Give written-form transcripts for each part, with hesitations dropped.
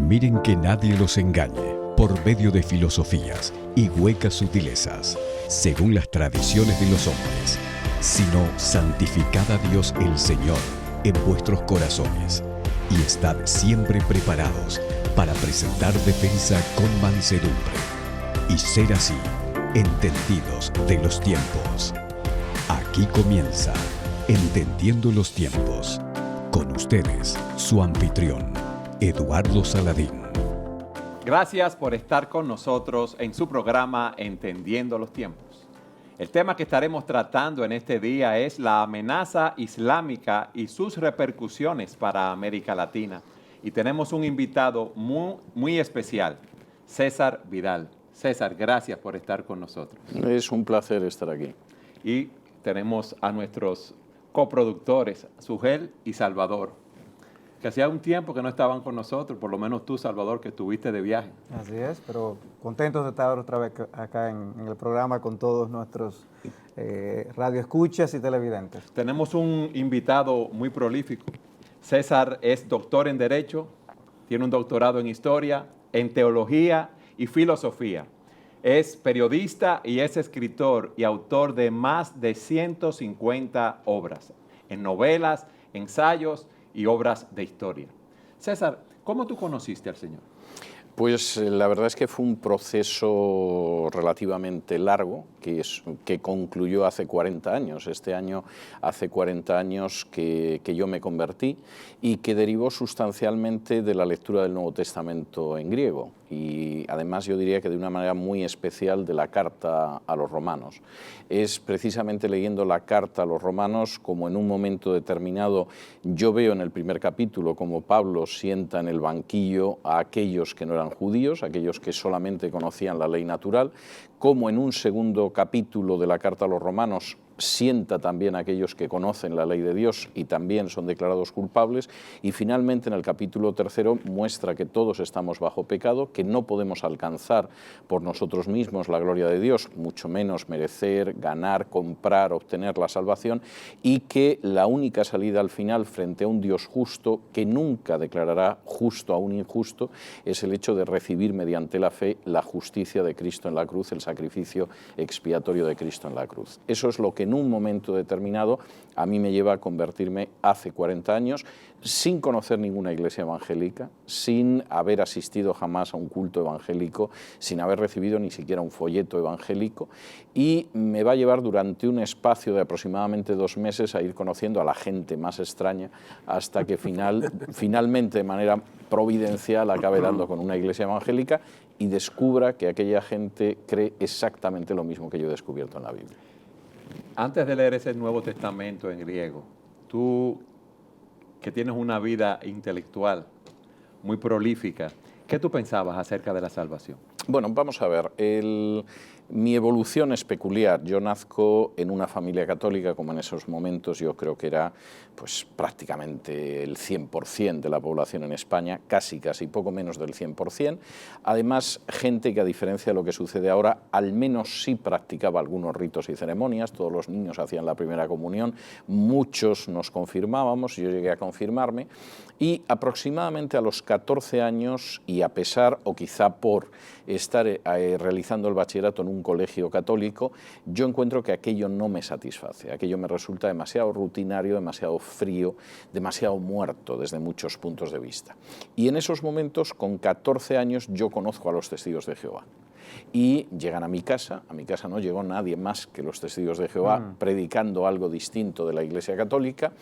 Miren que nadie los engañe por medio de filosofías y huecas sutilezas, según las tradiciones de los hombres, sino santificad a Dios el Señor en vuestros corazones y estad siempre preparados para presentar defensa con mansedumbre y ser así entendidos de los tiempos. Aquí comienza Entendiendo los Tiempos. Con ustedes, su anfitrión, Eduardo Saladín. Gracias por estar con nosotros en su programa Entendiendo los Tiempos. El tema que estaremos tratando en este día es la amenaza islámica y sus repercusiones para América Latina. Y tenemos un invitado muy especial, César Vidal. César, gracias por estar con nosotros. Es un placer estar aquí. Y tenemos a nuestros coproductores, Sugel y Salvador, que hacía un tiempo que no estaban con nosotros, por lo menos tú, Salvador, que estuviste de viaje. Así es, pero contentos de estar otra vez acá en el programa con todos nuestros radioescuchas y televidentes. Tenemos un invitado muy prolífico. César es doctor en Derecho, tiene un doctorado en Historia, en Teología y Filosofía. Es periodista y es escritor y autor de más de 150 obras, en novelas, ensayos y obras de historia. César, ¿cómo tú conociste al Señor? Pues la verdad es que fue un proceso relativamente largo que concluyó hace 40 años. Este año hace 40 años que yo me convertí y que derivó sustancialmente de la lectura del Nuevo Testamento en griego y además yo diría que de una manera muy especial de la carta a los romanos. Es precisamente leyendo la carta a los romanos como en un momento determinado yo veo en el primer capítulo como Pablo sienta en el banquillo a aquellos que no eran judíos, aquellos que solamente conocían la ley natural, como en un segundo capítulo de la carta a los romanos sienta también a aquellos que conocen la ley de Dios y también son declarados culpables, y finalmente en el capítulo 3 muestra que todos estamos bajo pecado, que no podemos alcanzar por nosotros mismos la gloria de Dios, mucho menos merecer, ganar, comprar, obtener la salvación, y que la única salida al final frente a un Dios justo, que nunca declarará justo a un injusto, es el hecho de recibir mediante la fe la justicia de Cristo en la cruz, el sacrificio expiatorio de Cristo en la cruz. Eso es lo que en un momento determinado a mí me lleva a convertirme hace 40 años sin conocer ninguna iglesia evangélica, sin haber asistido jamás a un culto evangélico, sin haber recibido ni siquiera un folleto evangélico, y me va a llevar durante un espacio de aproximadamente 2 meses a ir conociendo a la gente más extraña hasta que finalmente de manera providencial acabe dando con una iglesia evangélica y descubra que aquella gente cree exactamente lo mismo que yo he descubierto en la Biblia. Antes de leer ese Nuevo Testamento en griego, tú que tienes una vida intelectual muy prolífica, ¿qué tú pensabas acerca de la salvación? Bueno, vamos a ver, mi evolución es peculiar. Yo nazco en una familia católica, como en esos momentos yo creo que era pues, prácticamente el 100% de la población en España, casi poco menos del 100%. Además, gente que a diferencia de lo que sucede ahora, al menos sí practicaba algunos ritos y ceremonias. Todos los niños hacían la primera comunión, muchos nos confirmábamos, yo llegué a confirmarme, y aproximadamente a los 14 años, y a pesar o quizá por estar realizando el bachillerato en un colegio católico, yo encuentro que aquello no me satisface, aquello me resulta demasiado rutinario, demasiado frío, demasiado muerto desde muchos puntos de vista. Y en esos momentos, con 14 años, yo conozco a los Testigos de Jehová. Y llegan a mi casa no llegó nadie más que los Testigos de Jehová predicando algo distinto de la Iglesia Católica,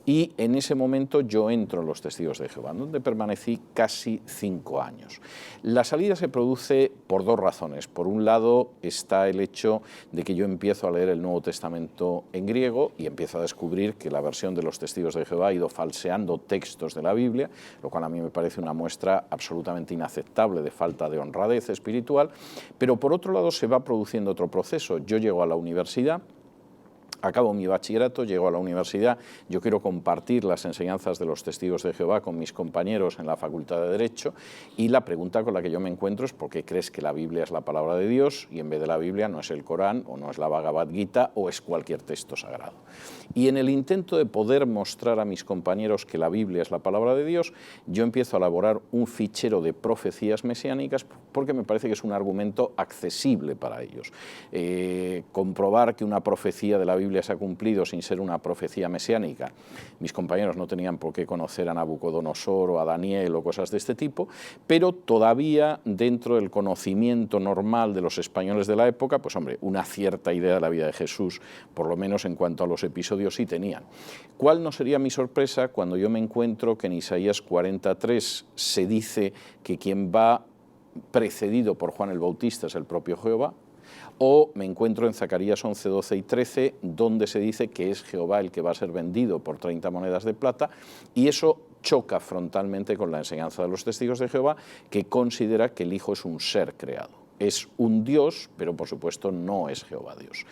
y en ese momento yo entro en los Testigos de Jehová, donde permanecí casi 5 años. La salida se produce por 2 razones. Por un lado está el hecho de que yo empiezo a leer el Nuevo Testamento en griego y empiezo a descubrir que la versión de los Testigos de Jehová ha ido falseando textos de la Biblia, lo cual a mí me parece una muestra absolutamente inaceptable de falta de honradez espiritual. Pero por otro lado se va produciendo otro proceso. Yo llego a la universidad, acabo mi bachillerato, llego a la universidad, yo quiero compartir las enseñanzas de los testigos de Jehová con mis compañeros en la Facultad de Derecho, y la pregunta con la que yo me encuentro es: ¿por qué crees que la Biblia es la palabra de Dios y en vez de la Biblia no es el Corán o no es la Bhagavad Gita o es cualquier texto sagrado? Y en el intento de poder mostrar a mis compañeros que la Biblia es la palabra de Dios, yo empiezo a elaborar un fichero de profecías mesiánicas, porque me parece que es un argumento accesible para ellos. Comprobar que una profecía de la Biblia se ha cumplido sin ser una profecía mesiánica. Mis compañeros no tenían por qué conocer a Nabucodonosor o a Daniel o cosas de este tipo, pero todavía dentro del conocimiento normal de los españoles de la época, pues hombre, una cierta idea de la vida de Jesús, por lo menos en cuanto a los episodios, sí tenían. ¿Cuál no sería mi sorpresa cuando yo me encuentro que en Isaías 43 se dice que quien va precedido por Juan el Bautista es el propio Jehová? O me encuentro en Zacarías 11, 12 y 13, donde se dice que es Jehová el que va a ser vendido por 30 monedas de plata, y eso choca frontalmente con la enseñanza de los testigos de Jehová, que considera que el Hijo es un ser creado. Es un Dios, pero por supuesto no es Jehová Dios.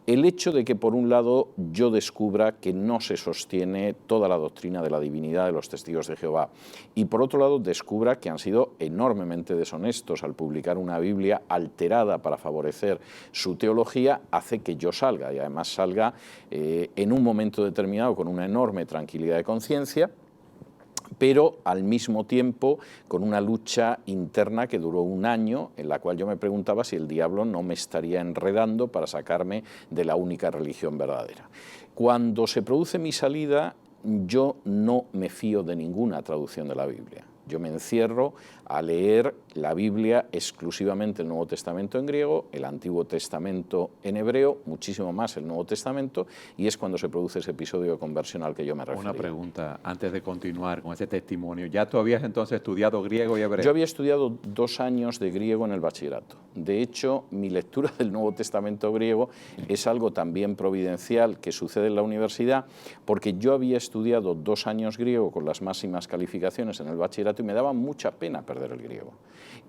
El hecho de que por un lado yo descubra que no se sostiene toda la doctrina de la divinidad de los testigos de Jehová, y por otro lado descubra que han sido enormemente deshonestos al publicar una Biblia alterada para favorecer su teología, hace que yo salga, y además salga en un momento determinado con una enorme tranquilidad de conciencia, pero al mismo tiempo con una lucha interna que duró un año, en la cual yo me preguntaba si el diablo no me estaría enredando para sacarme de la única religión verdadera. Cuando se produce mi salida, yo no me fío de ninguna traducción de la Biblia. Yo me encierro a leer la Biblia exclusivamente el Nuevo Testamento en griego, el Antiguo Testamento en hebreo, muchísimo más el Nuevo Testamento, y es cuando se produce ese episodio de conversión al que yo me refiero. Una pregunta antes de continuar con ese testimonio. ¿Ya tú habías entonces estudiado griego y hebreo? Yo había estudiado 2 años de griego en el bachillerato. De hecho, mi lectura del Nuevo Testamento griego es algo también providencial que sucede en la universidad, porque yo había estudiado 2 años griego con las máximas calificaciones en el bachillerato y me daba mucha pena perder el griego.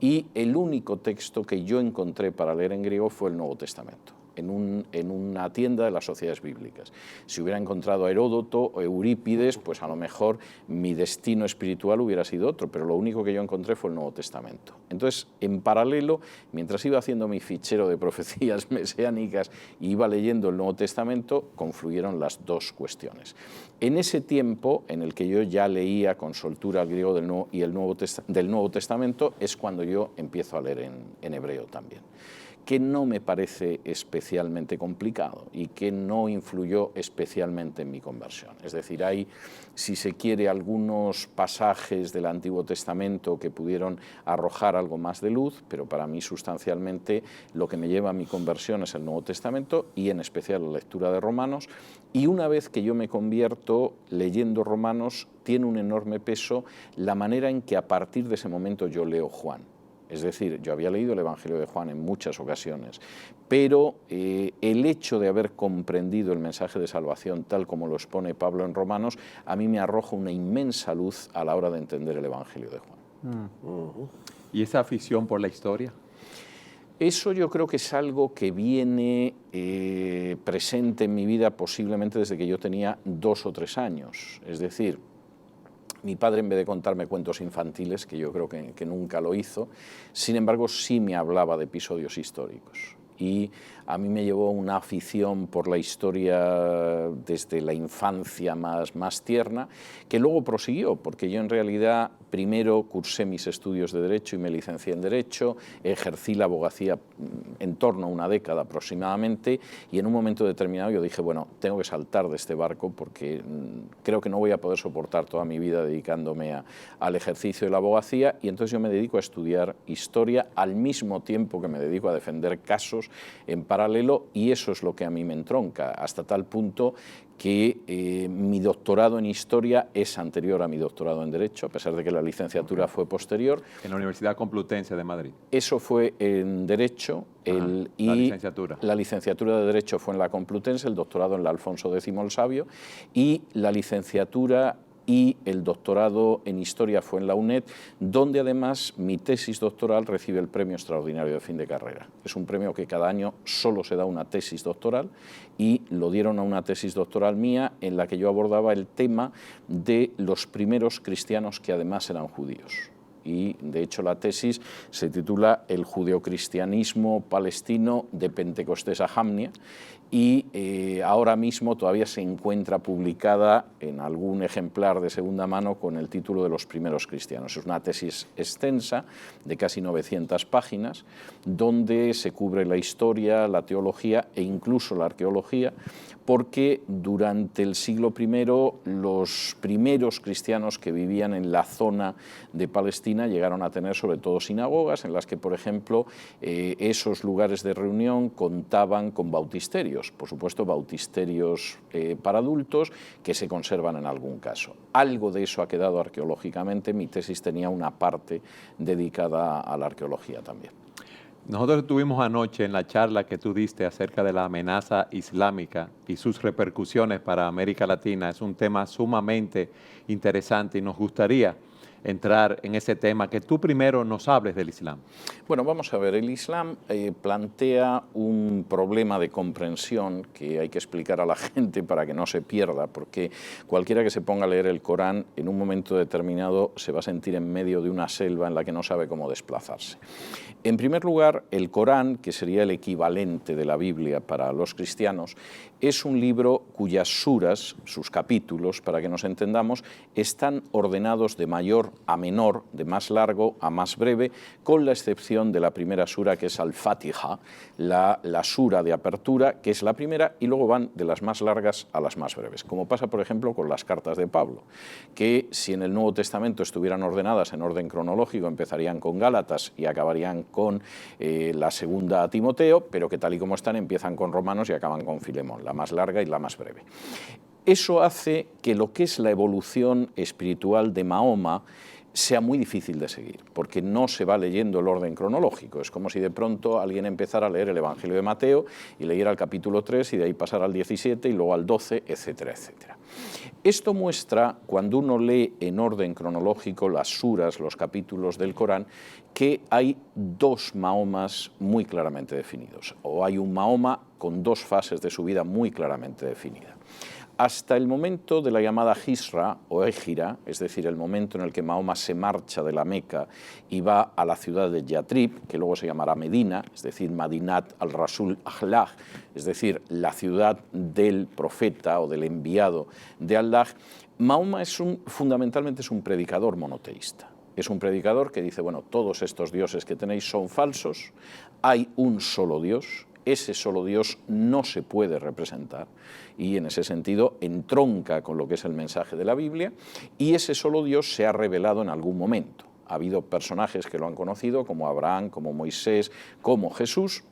Y el único texto que yo encontré para leer en griego fue el Nuevo Testamento, en una tienda de las sociedades bíblicas. Si hubiera encontrado a Heródoto o Eurípides, pues a lo mejor mi destino espiritual hubiera sido otro, pero lo único que yo encontré fue el Nuevo Testamento. Entonces, en paralelo, mientras iba haciendo mi fichero de profecías mesiánicas y iba leyendo el Nuevo Testamento, confluyeron las dos cuestiones. En ese tiempo en el que yo ya leía con soltura el griego del Nuevo Testamento, es cuando yo empiezo a leer en hebreo también, que no me parece especialmente complicado y que no influyó especialmente en mi conversión. Es decir, hay, si se quiere, algunos pasajes del Antiguo Testamento que pudieron arrojar algo más de luz, pero para mí sustancialmente lo que me lleva a mi conversión es el Nuevo Testamento y en especial la lectura de Romanos, y una vez que yo me convierto leyendo Romanos tiene un enorme peso la manera en que a partir de ese momento yo leo Juan. Es decir, yo había leído el Evangelio de Juan en muchas ocasiones, pero el hecho de haber comprendido el mensaje de salvación tal como lo expone Pablo en Romanos, a mí me arroja una inmensa luz a la hora de entender el Evangelio de Juan. ¿Y esa afición por la historia? Eso yo creo que es algo que viene presente en mi vida posiblemente desde que yo tenía 2 o 3 años. Es decir, mi padre, en vez de contarme cuentos infantiles, que yo creo que nunca lo hizo, sin embargo sí me hablaba de episodios históricos. Y a mí me llevó una afición por la historia desde la infancia más tierna, que luego prosiguió, porque yo en realidad primero cursé mis estudios de Derecho y me licencié en Derecho, ejercí la abogacía en torno a una década aproximadamente, y en un momento determinado yo dije, bueno, tengo que saltar de este barco porque creo que no voy a poder soportar toda mi vida dedicándome al ejercicio de la abogacía, y entonces yo me dedico a estudiar historia al mismo tiempo que me dedico a defender casos en paralelo, y eso es lo que a mí me entronca, hasta tal punto que mi doctorado en Historia es anterior a mi doctorado en Derecho, a pesar de que la licenciatura fue posterior. En la Universidad Complutense de Madrid. Eso fue en Derecho, la licenciatura. La licenciatura de Derecho fue en la Complutense, el doctorado en la Alfonso X el Sabio, y la licenciatura y el doctorado en Historia fue en la UNED, donde además mi tesis doctoral recibe el Premio Extraordinario de Fin de Carrera. Es un premio que cada año solo se da una tesis doctoral y lo dieron a una tesis doctoral mía en la que yo abordaba el tema de los primeros cristianos que además eran judíos. Y de hecho la tesis se titula El judeocristianismo palestino de Pentecostés a Jamnia y ahora mismo todavía se encuentra publicada en algún ejemplar de segunda mano con el título de Los primeros cristianos. Es una tesis extensa de casi 900 páginas donde se cubre la historia, la teología e incluso la arqueología, porque durante el siglo I los primeros cristianos que vivían en la zona de Palestina llegaron a tener sobre todo sinagogas en las que, por ejemplo, esos lugares de reunión contaban con bautisterios, por supuesto bautisterios para adultos que se conservan en algún caso. Algo de eso ha quedado arqueológicamente, mi tesis tenía una parte dedicada a la arqueología también. Nosotros estuvimos anoche en la charla que tú diste acerca de la amenaza islámica y sus repercusiones para América Latina. Es un tema sumamente interesante y nos gustaría entrar en ese tema, que tú primero nos hables del Islam. Bueno, vamos a ver, el Islam plantea un problema de comprensión que hay que explicar a la gente para que no se pierda, porque cualquiera que se ponga a leer el Corán en un momento determinado se va a sentir en medio de una selva en la que no sabe cómo desplazarse. En primer lugar, el Corán, que sería el equivalente de la Biblia para los cristianos, es un libro cuyas suras, sus capítulos, para que nos entendamos, están ordenados de mayor a menor, de más largo a más breve, con la excepción de la primera sura, que es Al-Fatiha, la sura de apertura, que es la primera, y luego van de las más largas a las más breves, como pasa, por ejemplo, con las cartas de Pablo, que si en el Nuevo Testamento estuvieran ordenadas en orden cronológico, empezarían con Gálatas y acabarían con la segunda a Timoteo, pero que tal y como están empiezan con Romanos y acaban con Filemón, la más larga y la más breve. Eso hace que lo que es la evolución espiritual de Mahoma sea muy difícil de seguir, porque no se va leyendo el orden cronológico. Es como si de pronto alguien empezara a leer el Evangelio de Mateo y leyera el capítulo 3 y de ahí pasara al 17 y luego al 12, etcétera, etcétera. Esto muestra, cuando uno lee en orden cronológico las suras, los capítulos del Corán, que hay dos Mahomas muy claramente definidos, o hay un Mahoma con dos fases de su vida muy claramente definidas. Hasta el momento de la llamada Hijra o Égira, es decir, el momento en el que Mahoma se marcha de la Meca y va a la ciudad de Yatrib, que luego se llamará Medina, es decir, Madinat al-Rasul Ahlaj, es decir, la ciudad del profeta o del enviado de Allah, Mahoma fundamentalmente es un predicador monoteísta. Es un predicador que dice, bueno, todos estos dioses que tenéis son falsos, hay un solo Dios. Ese solo Dios no se puede representar y en ese sentido entronca con lo que es el mensaje de la Biblia, y ese solo Dios se ha revelado en algún momento. Ha habido personajes que lo han conocido, como Abraham, como Moisés, como Jesús,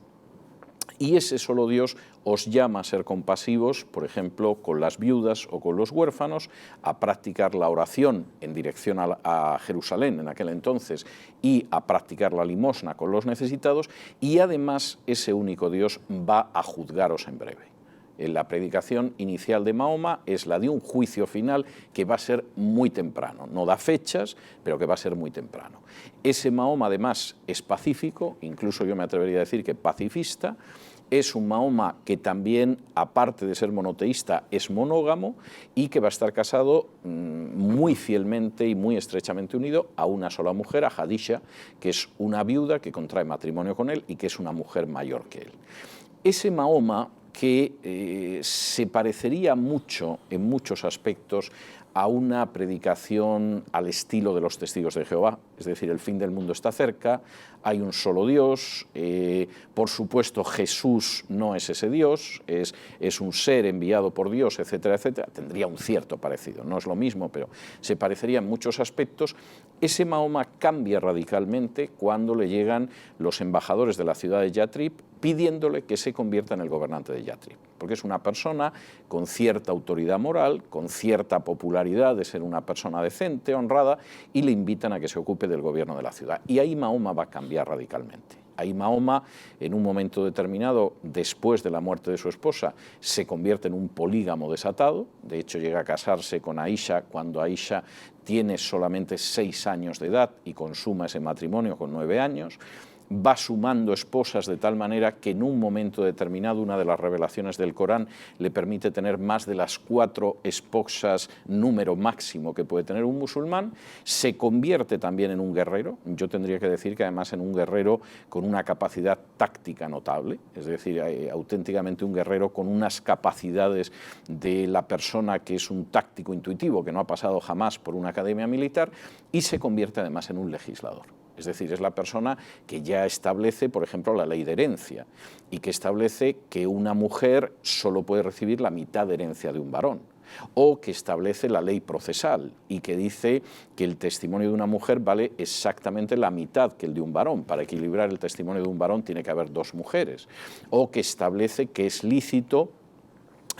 y ese solo Dios os llama a ser compasivos, por ejemplo, con las viudas o con los huérfanos, a practicar la oración en dirección a Jerusalén en aquel entonces y a practicar la limosna con los necesitados, y además ese único Dios va a juzgaros en breve. La predicación inicial de Mahoma es la de un juicio final que va a ser muy temprano. No da fechas, pero que va a ser muy temprano. Ese Mahoma además es pacífico, incluso yo me atrevería a decir que pacifista. Es un Mahoma que también, aparte de ser monoteísta, es monógamo y que va a estar casado muy fielmente y muy estrechamente unido a una sola mujer, a Hadisha, que es una viuda que contrae matrimonio con él y que es una mujer mayor que él. Ese Mahoma, que se parecería mucho en muchos aspectos a una predicación al estilo de los testigos de Jehová, es decir, el fin del mundo está cerca, hay un solo Dios, por supuesto Jesús no es ese Dios, es un ser enviado por Dios, etcétera, etcétera. Tendría un cierto parecido, no es lo mismo, pero se parecería en muchos aspectos. Ese Mahoma cambia radicalmente cuando le llegan los embajadores de la ciudad de Yatrib pidiéndole que se convierta en el gobernante de Yatrib, porque es una persona con cierta autoridad moral, con cierta popularidad de ser una persona decente, honrada, y le invitan a que se ocupe del gobierno de la ciudad. Y ahí Mahoma va a cambiar radicalmente. Ahí Mahoma, en un momento determinado, después de la muerte de su esposa, se convierte en un polígamo desatado. De hecho, llega a casarse con Aisha cuando Aisha tiene solamente 6 años de edad y consuma ese matrimonio con 9 años. Va sumando esposas de tal manera que en un momento determinado una de las revelaciones del Corán le permite tener más de las 4 esposas, número máximo que puede tener un musulmán. Se convierte también en un guerrero, yo tendría que decir que además en un guerrero con una capacidad táctica notable, es decir, auténticamente un guerrero con unas capacidades de la persona que es un táctico intuitivo, que no ha pasado jamás por una academia militar, y se convierte además en un legislador. Es decir, es la persona que ya establece, por ejemplo, la ley de herencia y que establece que una mujer solo puede recibir la mitad de herencia de un varón, o que establece la ley procesal y que dice que el testimonio de una mujer vale exactamente la mitad que el de un varón. Para equilibrar el testimonio de un varón tiene que haber 2 mujeres, o que establece que es lícito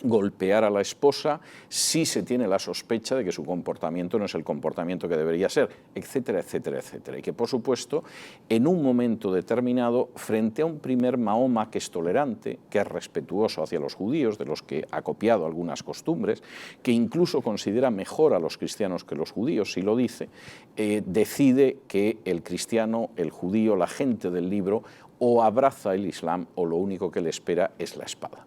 golpear a la esposa si se tiene la sospecha de que su comportamiento no es el comportamiento que debería ser, etcétera, etcétera, etcétera. Y que, por supuesto, en un momento determinado, frente a un primer Mahoma que es tolerante, que es respetuoso hacia los judíos, de los que ha copiado algunas costumbres, que incluso considera mejor a los cristianos que los judíos, si lo dice, decide que el cristiano, el judío, la gente del libro, o abraza el Islam o lo único que le espera es la espada.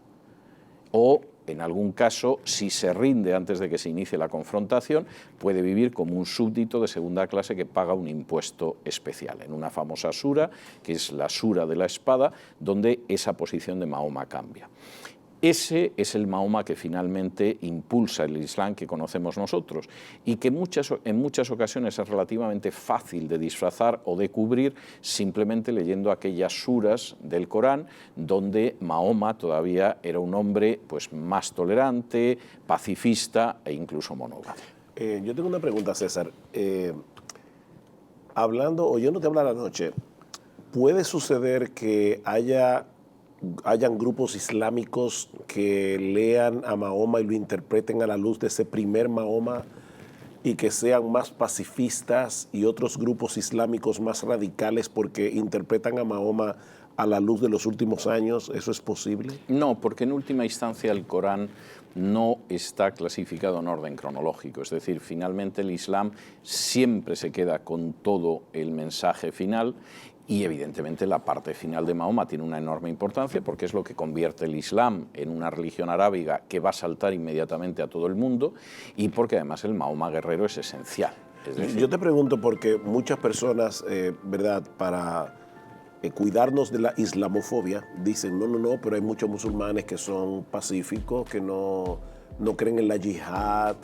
O, en algún caso, si se rinde antes de que se inicie la confrontación, puede vivir como un súbdito de segunda clase que paga un impuesto especial, en una famosa sura, que es la sura de la espada, donde esa posición de Mahoma cambia. Ese es el Mahoma que finalmente impulsa el Islam que conocemos nosotros y que en muchas ocasiones es relativamente fácil de disfrazar o de cubrir simplemente leyendo aquellas suras del Corán donde Mahoma todavía era un hombre pues, más tolerante, pacifista e incluso monógamo. Yo tengo una pregunta, César. Oyéndote hablar anoche, ¿puede suceder que hayan grupos islámicos que lean a Mahoma y lo interpreten a la luz de ese primer Mahoma y que sean más pacifistas, y otros grupos islámicos más radicales porque interpretan a Mahoma a la luz de los últimos años? ¿Eso es posible? No, porque en última instancia el Corán no está clasificado en orden cronológico, es decir, finalmente el Islam siempre se queda con todo el mensaje final. Y evidentemente la parte final de Mahoma tiene una enorme importancia porque es lo que convierte el Islam en una religión arábiga que va a saltar inmediatamente a todo el mundo, y porque además el Mahoma guerrero es esencial. Es decir, yo te pregunto porque muchas personas, ¿verdad?, para cuidarnos de la islamofobia, dicen no, pero hay muchos musulmanes que son pacíficos, que no creen en la yihad.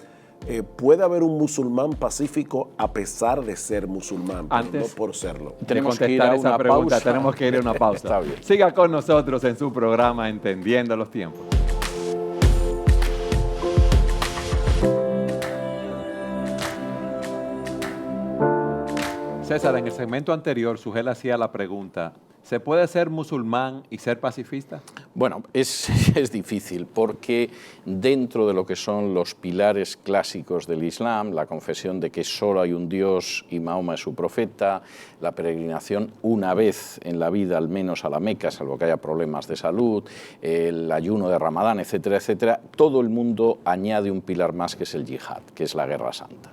¿Puede haber un musulmán pacífico a pesar de ser musulmán, pero no por serlo? Tenemos que ir a una pausa. Tenemos que ir a una pausa. Está bien. Siga con nosotros en su programa Entendiendo los Tiempos. César, en el segmento anterior, Sugel hacía la pregunta, ¿se puede ser musulmán y ser pacifista? Bueno, es difícil porque dentro de lo que son los pilares clásicos del Islam, la confesión de que solo hay un Dios y Mahoma es su profeta, la peregrinación una vez en la vida al menos a la Meca, salvo que haya problemas de salud, el ayuno de Ramadán, etcétera, etcétera, todo el mundo añade un pilar más que es el yihad, que es la guerra santa.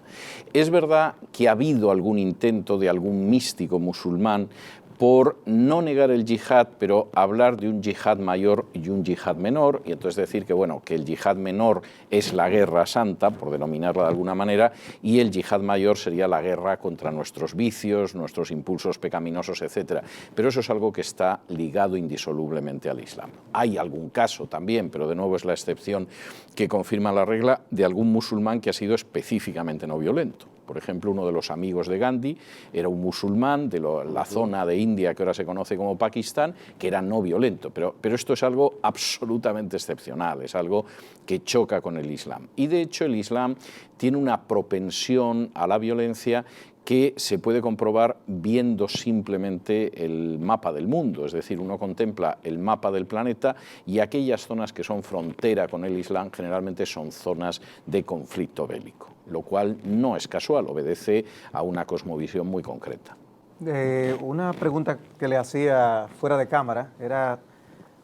Es verdad que ha habido algún intento de algún místico musulmán por no negar el yihad, pero hablar de un yihad mayor y un yihad menor, y entonces decir que, bueno, que el yihad menor es la guerra santa, por denominarla de alguna manera, y el yihad mayor sería la guerra contra nuestros vicios, nuestros impulsos pecaminosos, etc. Pero eso es algo que está ligado indisolublemente al Islam. Hay algún caso también, pero de nuevo es la excepción que confirma la regla, de algún musulmán que ha sido específicamente no violento. Por ejemplo, uno de los amigos de Gandhi era un musulmán de la zona de India que ahora se conoce como Pakistán, que era no violento. Pero esto es algo absolutamente excepcional, es algo que choca con el Islam. Y de hecho el Islam tiene una propensión a la violencia que se puede comprobar viendo simplemente el mapa del mundo, es decir, uno contempla el mapa del planeta y aquellas zonas que son frontera con el Islam generalmente son zonas de conflicto bélico, lo cual no es casual, obedece a una cosmovisión muy concreta. Una pregunta que le hacía fuera de cámara era,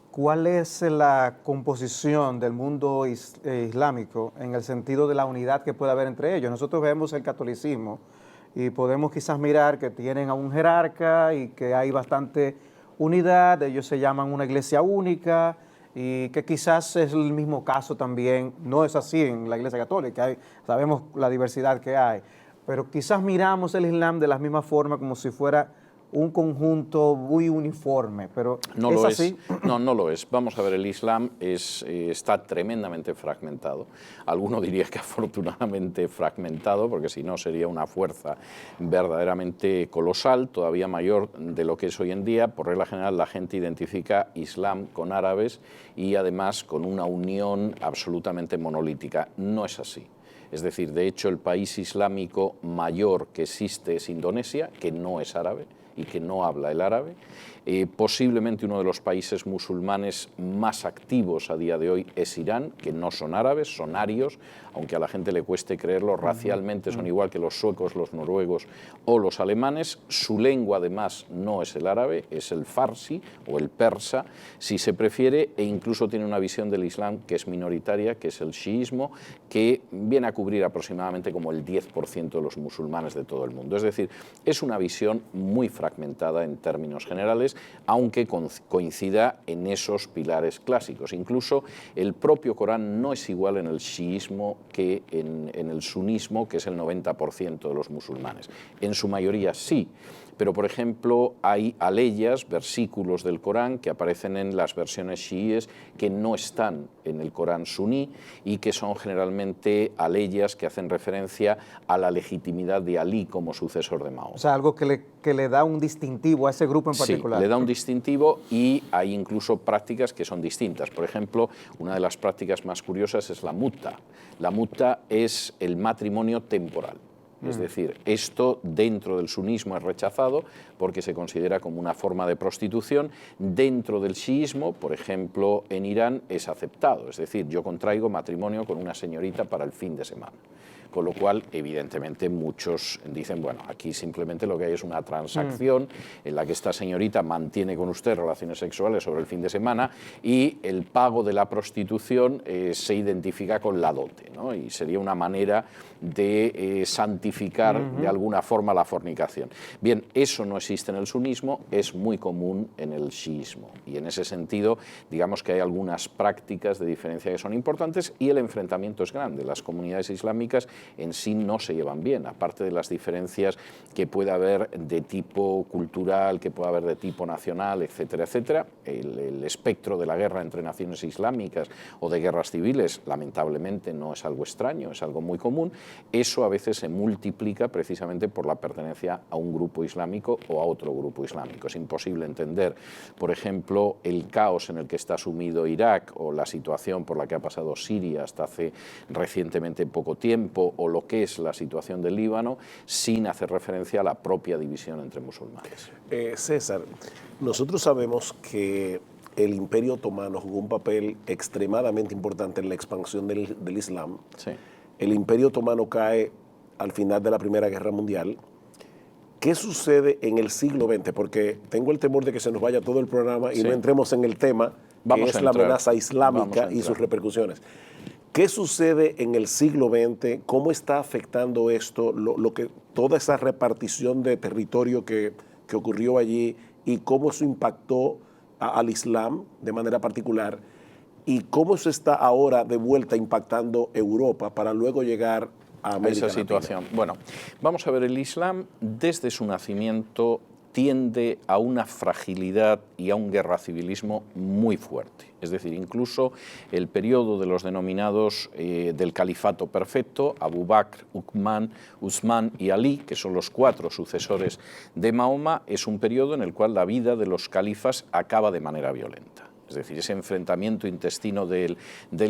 ¿cuál es la composición del mundo islámico en el sentido de la unidad que puede haber entre ellos? Nosotros vemos el catolicismo y podemos quizás mirar que tienen a un jerarca y que hay bastante unidad, ellos se llaman una iglesia única, y que quizás es el mismo caso también, no es así en la Iglesia Católica, sabemos la diversidad que hay, pero quizás miramos el Islam de la misma forma como si fuera un conjunto muy uniforme, pero no ¿es lo así? No, no lo es. Vamos a ver, el Islam está tremendamente fragmentado. Alguno diría que afortunadamente fragmentado, porque si no sería una fuerza verdaderamente colosal, todavía mayor de lo que es hoy en día. Por regla general, la gente identifica Islam con árabes y además con una unión absolutamente monolítica. No es así. Es decir, de hecho, el país islámico mayor que existe es Indonesia, que no es árabe y que no habla el árabe. Posiblemente uno de los países musulmanes más activos a día de hoy es Irán, que no son árabes, son arios, aunque a la gente le cueste creerlo, racialmente son igual que los suecos, los noruegos o los alemanes. Su lengua además no es el árabe, es el farsi o el persa, si se prefiere, e incluso tiene una visión del Islam que es minoritaria, que es el chiismo, que viene a cubrir aproximadamente como el 10% de los musulmanes de todo el mundo. Es decir, es una visión muy fragmentada en términos generales, aunque coincida en esos pilares clásicos. Incluso el propio Corán no es igual en el chiismo que en el sunismo, que es el 90% de los musulmanes. En su mayoría sí, pero por ejemplo hay aleyas, versículos del Corán que aparecen en las versiones chiíes que no están en el Corán suní y que son generalmente aleyas que hacen referencia a la legitimidad de Alí como sucesor de Mahoma. O sea, algo que le da un distintivo a ese grupo en particular. Sí, le da un distintivo y hay incluso prácticas que son distintas. Por ejemplo, una de las prácticas más curiosas es la mutta. La mutta es el matrimonio temporal. Es decir, esto dentro del sunismo es rechazado porque se considera como una forma de prostitución. Dentro del chiismo, por ejemplo, en Irán es aceptado. Es decir, yo contraigo matrimonio con una señorita para el fin de semana. Con lo cual, evidentemente, muchos dicen, bueno, aquí simplemente lo que hay es una transacción en la que esta señorita mantiene con usted relaciones sexuales sobre el fin de semana y el pago de la prostitución se identifica con la dote, ¿no? Y sería una manera de santificar de alguna forma la fornicación. Bien, eso no existe en el sunismo, es muy común en el chiismo. Y en ese sentido, digamos que hay algunas prácticas de diferencia que son importantes y el enfrentamiento es grande. Las comunidades islámicas en sí no se llevan bien, aparte de las diferencias que puede haber de tipo cultural, que puede haber de tipo nacional, etcétera, etcétera. El espectro de la guerra entre naciones islámicas o de guerras civiles, lamentablemente, no es algo extraño, es algo muy común. Eso a veces se multiplica precisamente por la pertenencia a un grupo islámico o a otro grupo islámico. Es imposible entender, por ejemplo, el caos en el que está sumido Irak o la situación por la que ha pasado Siria hasta hace recientemente poco tiempo, o lo que es la situación del Líbano, sin hacer referencia a la propia división entre musulmanes. César, nosotros sabemos que el Imperio Otomano jugó un papel extremadamente importante en la expansión del Islam. Sí. El Imperio Otomano cae al final de la Primera Guerra Mundial. ¿Qué sucede en el siglo XX? Porque tengo el temor de que se nos vaya todo el programa y no entremos en el tema, que es la amenaza islámica y sus repercusiones. ¿Qué sucede en el siglo XX? ¿Cómo está afectando esto, toda esa repartición de territorio que ocurrió allí y cómo eso impactó al Islam de manera particular? ¿Y cómo eso está ahora de vuelta impactando Europa para luego llegar a América esa situación? Latina? Bueno, vamos a ver, el Islam desde su nacimiento tiende a una fragilidad y a un guerracivilismo muy fuerte. Es decir, incluso el periodo de los denominados del califato perfecto, Abu Bakr, Uthman y Ali, que son los 4 sucesores de Mahoma, es un periodo en el cual la vida de los califas acaba de manera violenta. Es decir, ese enfrentamiento intestino del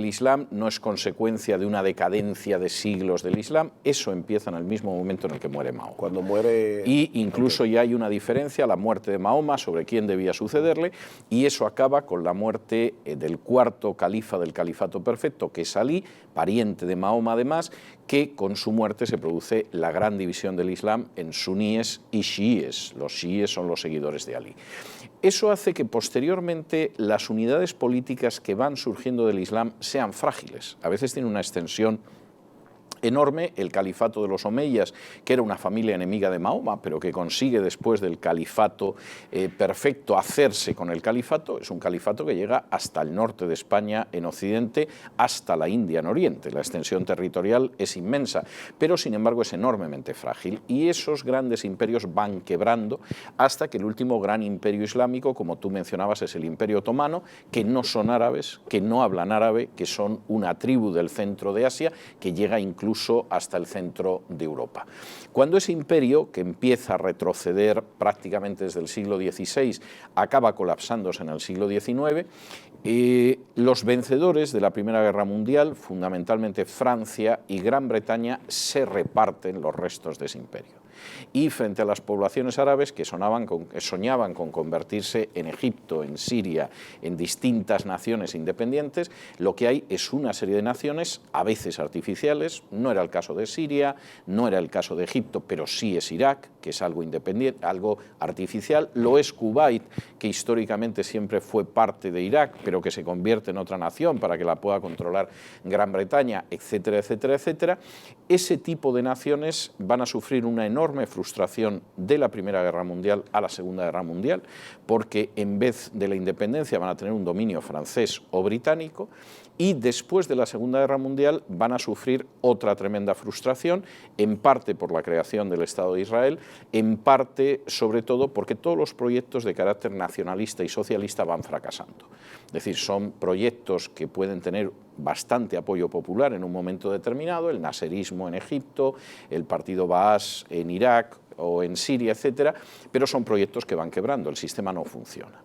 Islam no es consecuencia de una decadencia de siglos del Islam, eso empieza en el mismo momento en el que muere Mahoma. Cuando muere... Y incluso ya hay una diferencia, la muerte de Mahoma, sobre quién debía sucederle, y eso acaba con la muerte del cuarto califa del califato perfecto, que es Ali, pariente de Mahoma además, que con su muerte se produce la gran división del Islam en suníes y chiíes. Los chiíes son los seguidores de Ali. Eso hace que posteriormente las unidades políticas que van surgiendo del Islam sean frágiles. A veces tienen una extensión enorme, el califato de los omeyas, que era una familia enemiga de Mahoma, pero que consigue después del califato perfecto hacerse con el califato, es un califato que llega hasta el norte de España en occidente, hasta la India en oriente. La extensión territorial es inmensa, pero sin embargo es enormemente frágil, y esos grandes imperios van quebrando hasta que el último gran imperio islámico, como tú mencionabas, es el Imperio Otomano, que no son árabes, que no hablan árabe, que son una tribu del centro de Asia, que llega incluso hasta el centro de Europa. Cuando ese imperio, que empieza a retroceder prácticamente desde el siglo XVI, acaba colapsándose en el siglo XIX, los vencedores de la Primera Guerra Mundial, fundamentalmente Francia y Gran Bretaña, se reparten los restos de ese imperio. Y frente a las poblaciones árabes que soñaban con convertirse en Egipto, en Siria, en distintas naciones independientes, lo que hay es una serie de naciones, a veces artificiales. No era el caso de Siria, no era el caso de Egipto, pero sí es Irak, que es algo independiente, algo artificial. Lo es Kuwait, que históricamente siempre fue parte de Irak, pero que se convierte en otra nación para que la pueda controlar Gran Bretaña, etcétera, etcétera, etcétera. Ese tipo de naciones van a sufrir una enorme frustración de la Primera Guerra Mundial a la Segunda Guerra Mundial, porque en vez de la independencia van a tener un dominio francés o británico, y después de la Segunda Guerra Mundial van a sufrir otra tremenda frustración, en parte por la creación del Estado de Israel, en parte, sobre todo, porque todos los proyectos de carácter nacionalista y socialista van fracasando. Es decir, son proyectos que pueden tener bastante apoyo popular en un momento determinado, el naserismo en Egipto, el partido Baas en Irak o en Siria, etcétera, pero son proyectos que van quebrando, el sistema no funciona.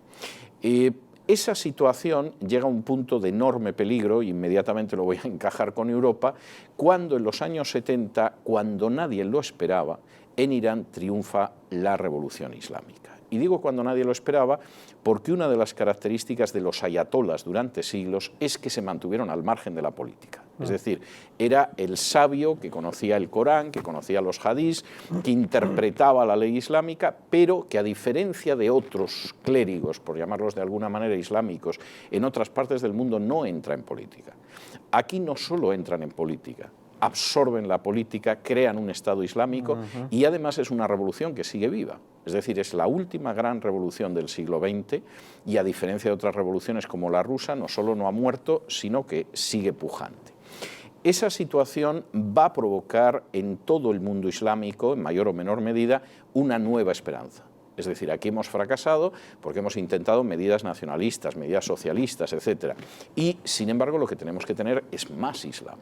Esa situación llega a un punto de enorme peligro, y inmediatamente lo voy a encajar con Europa, cuando en los años 70, cuando nadie lo esperaba, en Irán triunfa la revolución islámica. Y digo cuando nadie lo esperaba porque una de las características de los ayatolas durante siglos es que se mantuvieron al margen de la política. Es decir, era el sabio que conocía el Corán, que conocía los hadís, que interpretaba la ley islámica, pero que, a diferencia de otros clérigos, por llamarlos de alguna manera islámicos, en otras partes del mundo no entra en política. Aquí no solo entran en política, absorben la política, crean un Estado islámico, y además es una revolución que sigue viva. Es decir, es la última gran revolución del siglo XX, y a diferencia de otras revoluciones como la rusa, no solo no ha muerto, sino que sigue pujante. Esa situación va a provocar en todo el mundo islámico, en mayor o menor medida, una nueva esperanza. Es decir, aquí hemos fracasado porque hemos intentado medidas nacionalistas, medidas socialistas, etc. Y, sin embargo, lo que tenemos que tener es más Islam.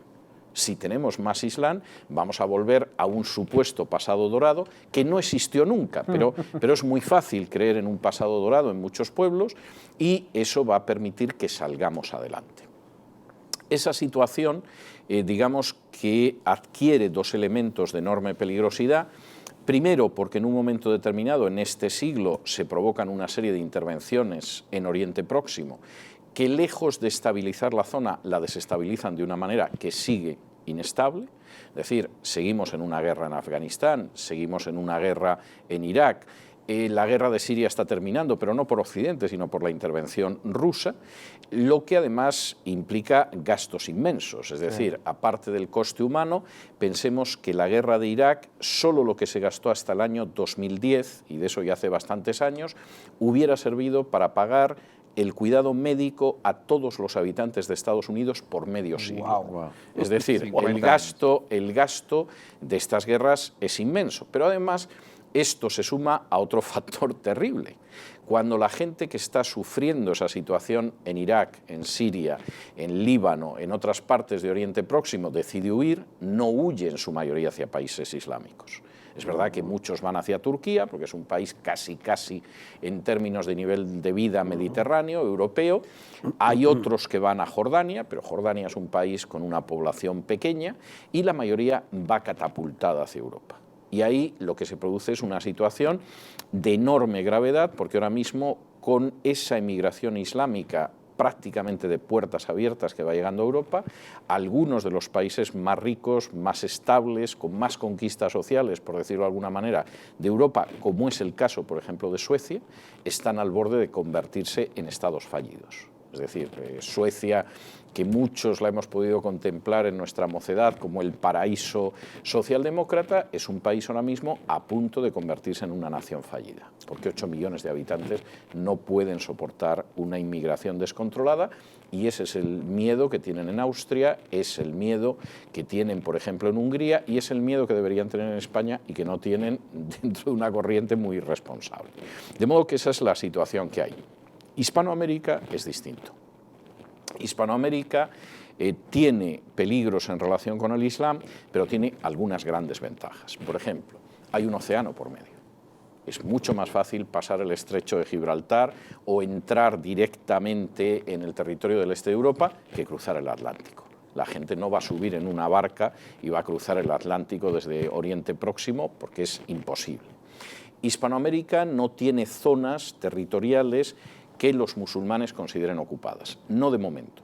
Si tenemos más Islam, vamos a volver a un supuesto pasado dorado que no existió nunca, pero es muy fácil creer en un pasado dorado en muchos pueblos, y eso va a permitir que salgamos adelante. Esa situación, digamos que adquiere dos elementos de enorme peligrosidad. Primero, porque en un momento determinado, en este siglo, se provocan una serie de intervenciones en Oriente Próximo que, lejos de estabilizar la zona, la desestabilizan de una manera que sigue inestable. Es decir, seguimos en una guerra en Afganistán, seguimos en una guerra en Irak. La guerra de Siria está terminando, pero no por Occidente, sino por la intervención rusa, lo que además implica gastos inmensos. Es decir, aparte del coste humano, pensemos que la guerra de Irak, solo lo que se gastó hasta el año 2010, y de eso ya hace bastantes años, hubiera servido para pagar el cuidado médico a todos los habitantes de Estados Unidos por medio siglo. Wow. Es decir, el gasto de estas guerras es inmenso, pero además esto se suma a otro factor terrible. Cuando la gente que está sufriendo esa situación en Irak, en Siria, en Líbano, en otras partes de Oriente Próximo, decide huir, no huye en su mayoría hacia países islámicos. Es Es verdad que muchos van hacia Turquía, porque es un país casi en términos de nivel de vida mediterráneo, europeo. Hay otros que van a Jordania, pero Jordania es un país con una población pequeña y la mayoría va catapultada hacia Europa. Y ahí lo que se produce es una situación de enorme gravedad, porque ahora mismo con esa emigración islámica prácticamente de puertas abiertas que va llegando a Europa, algunos de los países más ricos, más estables, con más conquistas sociales, por decirlo de alguna manera, de Europa, como es el caso, por ejemplo, de Suecia, están al borde de convertirse en estados fallidos. Es decir, Suecia, que muchos la hemos podido contemplar en nuestra mocedad como el paraíso socialdemócrata, es un país ahora mismo a punto de convertirse en una nación fallida, porque 8 millones de habitantes no pueden soportar una inmigración descontrolada, y ese es el miedo que tienen en Austria, es el miedo que tienen, por ejemplo, en Hungría, y es el miedo que deberían tener en España y que no tienen dentro de una corriente muy irresponsable. De modo que esa es la situación que hay. Hispanoamérica es distinto. Hispanoamérica tiene peligros en relación con el Islam, pero tiene algunas grandes ventajas. Por ejemplo, hay un océano por medio. Es mucho más fácil pasar el estrecho de Gibraltar o entrar directamente en el territorio del este de Europa que cruzar el Atlántico. La gente no va a subir en una barca y va a cruzar el Atlántico desde Oriente Próximo porque es imposible. Hispanoamérica no tiene zonas territoriales que los musulmanes consideren ocupadas, no de momento.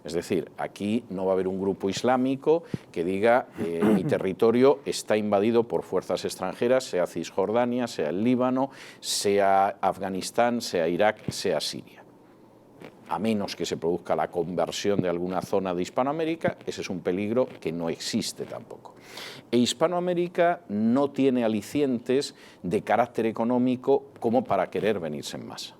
Es decir, aquí no va a haber un grupo islámico que diga mi territorio está invadido por fuerzas extranjeras, sea Cisjordania, sea el Líbano, sea Afganistán, sea Irak, sea Siria. A menos que se produzca la conversión de alguna zona de Hispanoamérica, ese es un peligro que no existe tampoco. E Hispanoamérica no tiene alicientes de carácter económico como para querer venirse en masa.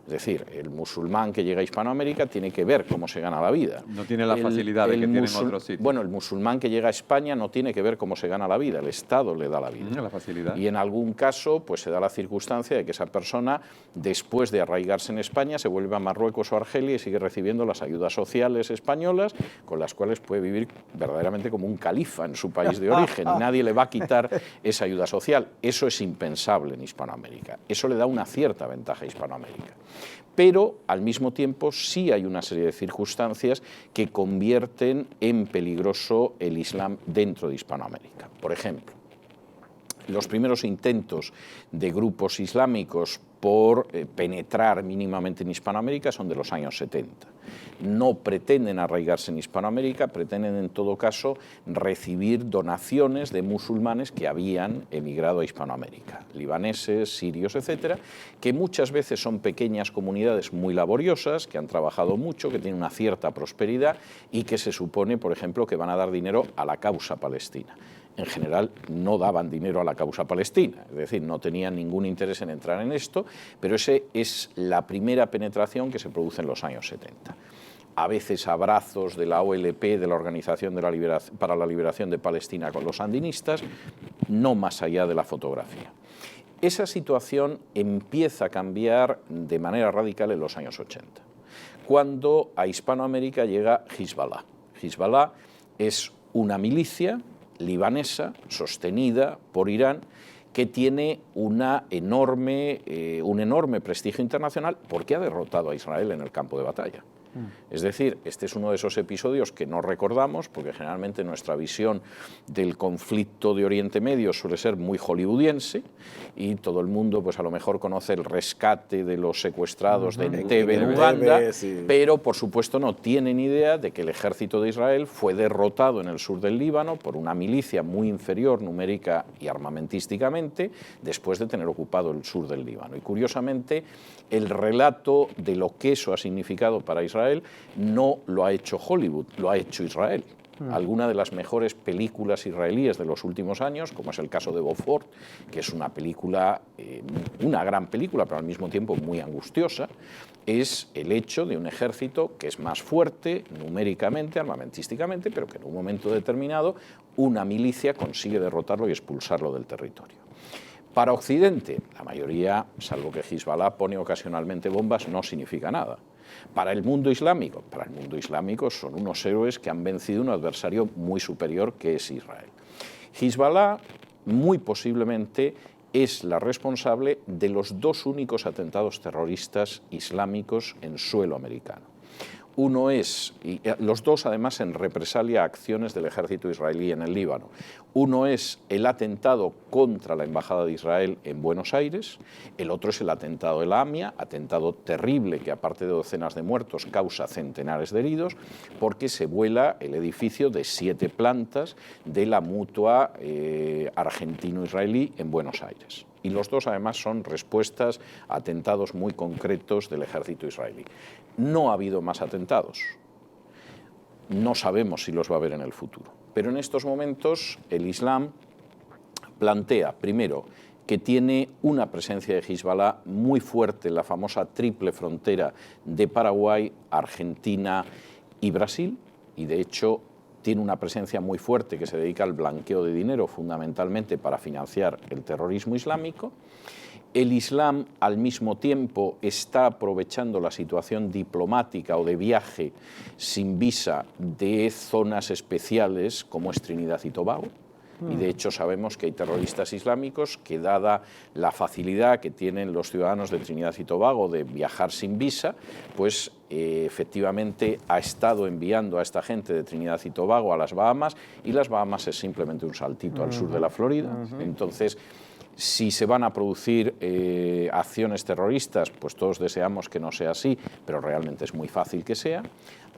Es decir, el musulmán que llega a Hispanoamérica tiene que ver cómo se gana la vida. No tiene la facilidad que tiene en otros sitios. Bueno, el musulmán que llega a España no tiene que ver cómo se gana la vida, el Estado le da la vida. La facilidad. Y en algún caso pues se da la circunstancia de que esa persona, después de arraigarse en España, se vuelve a Marruecos o Argelia y sigue recibiendo las ayudas sociales españolas, con las cuales puede vivir verdaderamente como un califa en su país de origen, y nadie le va a quitar esa ayuda social. Eso es impensable en Hispanoamérica. Eso le da una cierta ventaja a Hispanoamérica. Pero al mismo tiempo sí hay una serie de circunstancias que convierten en peligroso el Islam dentro de Hispanoamérica. Por ejemplo, los primeros intentos de grupos islámicos por penetrar mínimamente en Hispanoamérica son de los años 70. No pretenden arraigarse en Hispanoamérica, pretenden en todo caso recibir donaciones de musulmanes que habían emigrado a Hispanoamérica, libaneses, sirios, etcétera, que muchas veces son pequeñas comunidades muy laboriosas, que han trabajado mucho, que tienen una cierta prosperidad y que se supone, por ejemplo, que van a dar dinero a la causa palestina. En general no daban dinero a la causa palestina, es decir, no tenían ningún interés en entrar en esto, pero esa es la primera penetración que se produce en los años 70. A veces abrazos de la OLP, de la Organización para la Liberación de Palestina, con los sandinistas, no más allá de la fotografía. Esa situación empieza a cambiar de manera radical en los años 80, cuando a Hispanoamérica llega Hezbollah. Hezbollah es una milicia libanesa sostenida por Irán que tiene un enorme prestigio internacional porque ha derrotado a Israel en el campo de batalla. Es decir, este es uno de esos episodios que no recordamos porque generalmente nuestra visión del conflicto de Oriente Medio suele ser muy hollywoodiense y todo el mundo pues a lo mejor conoce el rescate de los secuestrados de Entebbe en Uganda, sí. Pero por supuesto no tienen idea de que el ejército de Israel fue derrotado en el sur del Líbano por una milicia muy inferior numérica y armamentísticamente después de tener ocupado el sur del Líbano. Y curiosamente el relato de lo que eso ha significado para Israel no lo ha hecho Hollywood, lo ha hecho Israel. Alguna de las mejores películas israelíes de los últimos años, como es el caso de Beaufort, que es una película, una gran película, pero al mismo tiempo muy angustiosa, es el hecho de un ejército que es más fuerte numéricamente, armamentísticamente, pero que en un momento determinado una milicia consigue derrotarlo y expulsarlo del territorio. Para Occidente, la mayoría, salvo que Hezbollah pone ocasionalmente bombas, no significa nada. Para el mundo islámico son unos héroes que han vencido un adversario muy superior que es Israel. Hezbollah muy posiblemente es la responsable de los 2 únicos atentados terroristas islámicos en suelo americano. Uno es, y los 2 además en represalia a acciones del ejército israelí en el Líbano. Uno es el atentado contra la Embajada de Israel en Buenos Aires, el otro es el atentado de la AMIA, atentado terrible que aparte de docenas de muertos causa centenares de heridos, porque se vuela el edificio de 7 plantas de la mutua argentino-israelí en Buenos Aires. Y los 2 además son respuestas a atentados muy concretos del ejército israelí. No ha habido más atentados. No sabemos si los va a haber en el futuro. Pero en estos momentos el Islam plantea, primero, que tiene una presencia de Hezbollah muy fuerte en la famosa triple frontera de Paraguay, Argentina y Brasil, y de hecho tiene una presencia muy fuerte que se dedica al blanqueo de dinero, fundamentalmente para financiar el terrorismo islámico. El Islam, al mismo tiempo, está aprovechando la situación diplomática o de viaje sin visa de zonas especiales como es Trinidad y Tobago. Y de hecho sabemos que hay terroristas islámicos que, dada la facilidad que tienen los ciudadanos de Trinidad y Tobago de viajar sin visa, pues efectivamente ha estado enviando a esta gente de Trinidad y Tobago a las Bahamas, y las Bahamas es simplemente un saltito al sur de la Florida. Entonces, si se van a producir acciones terroristas, pues todos deseamos que no sea así, pero realmente es muy fácil que sea.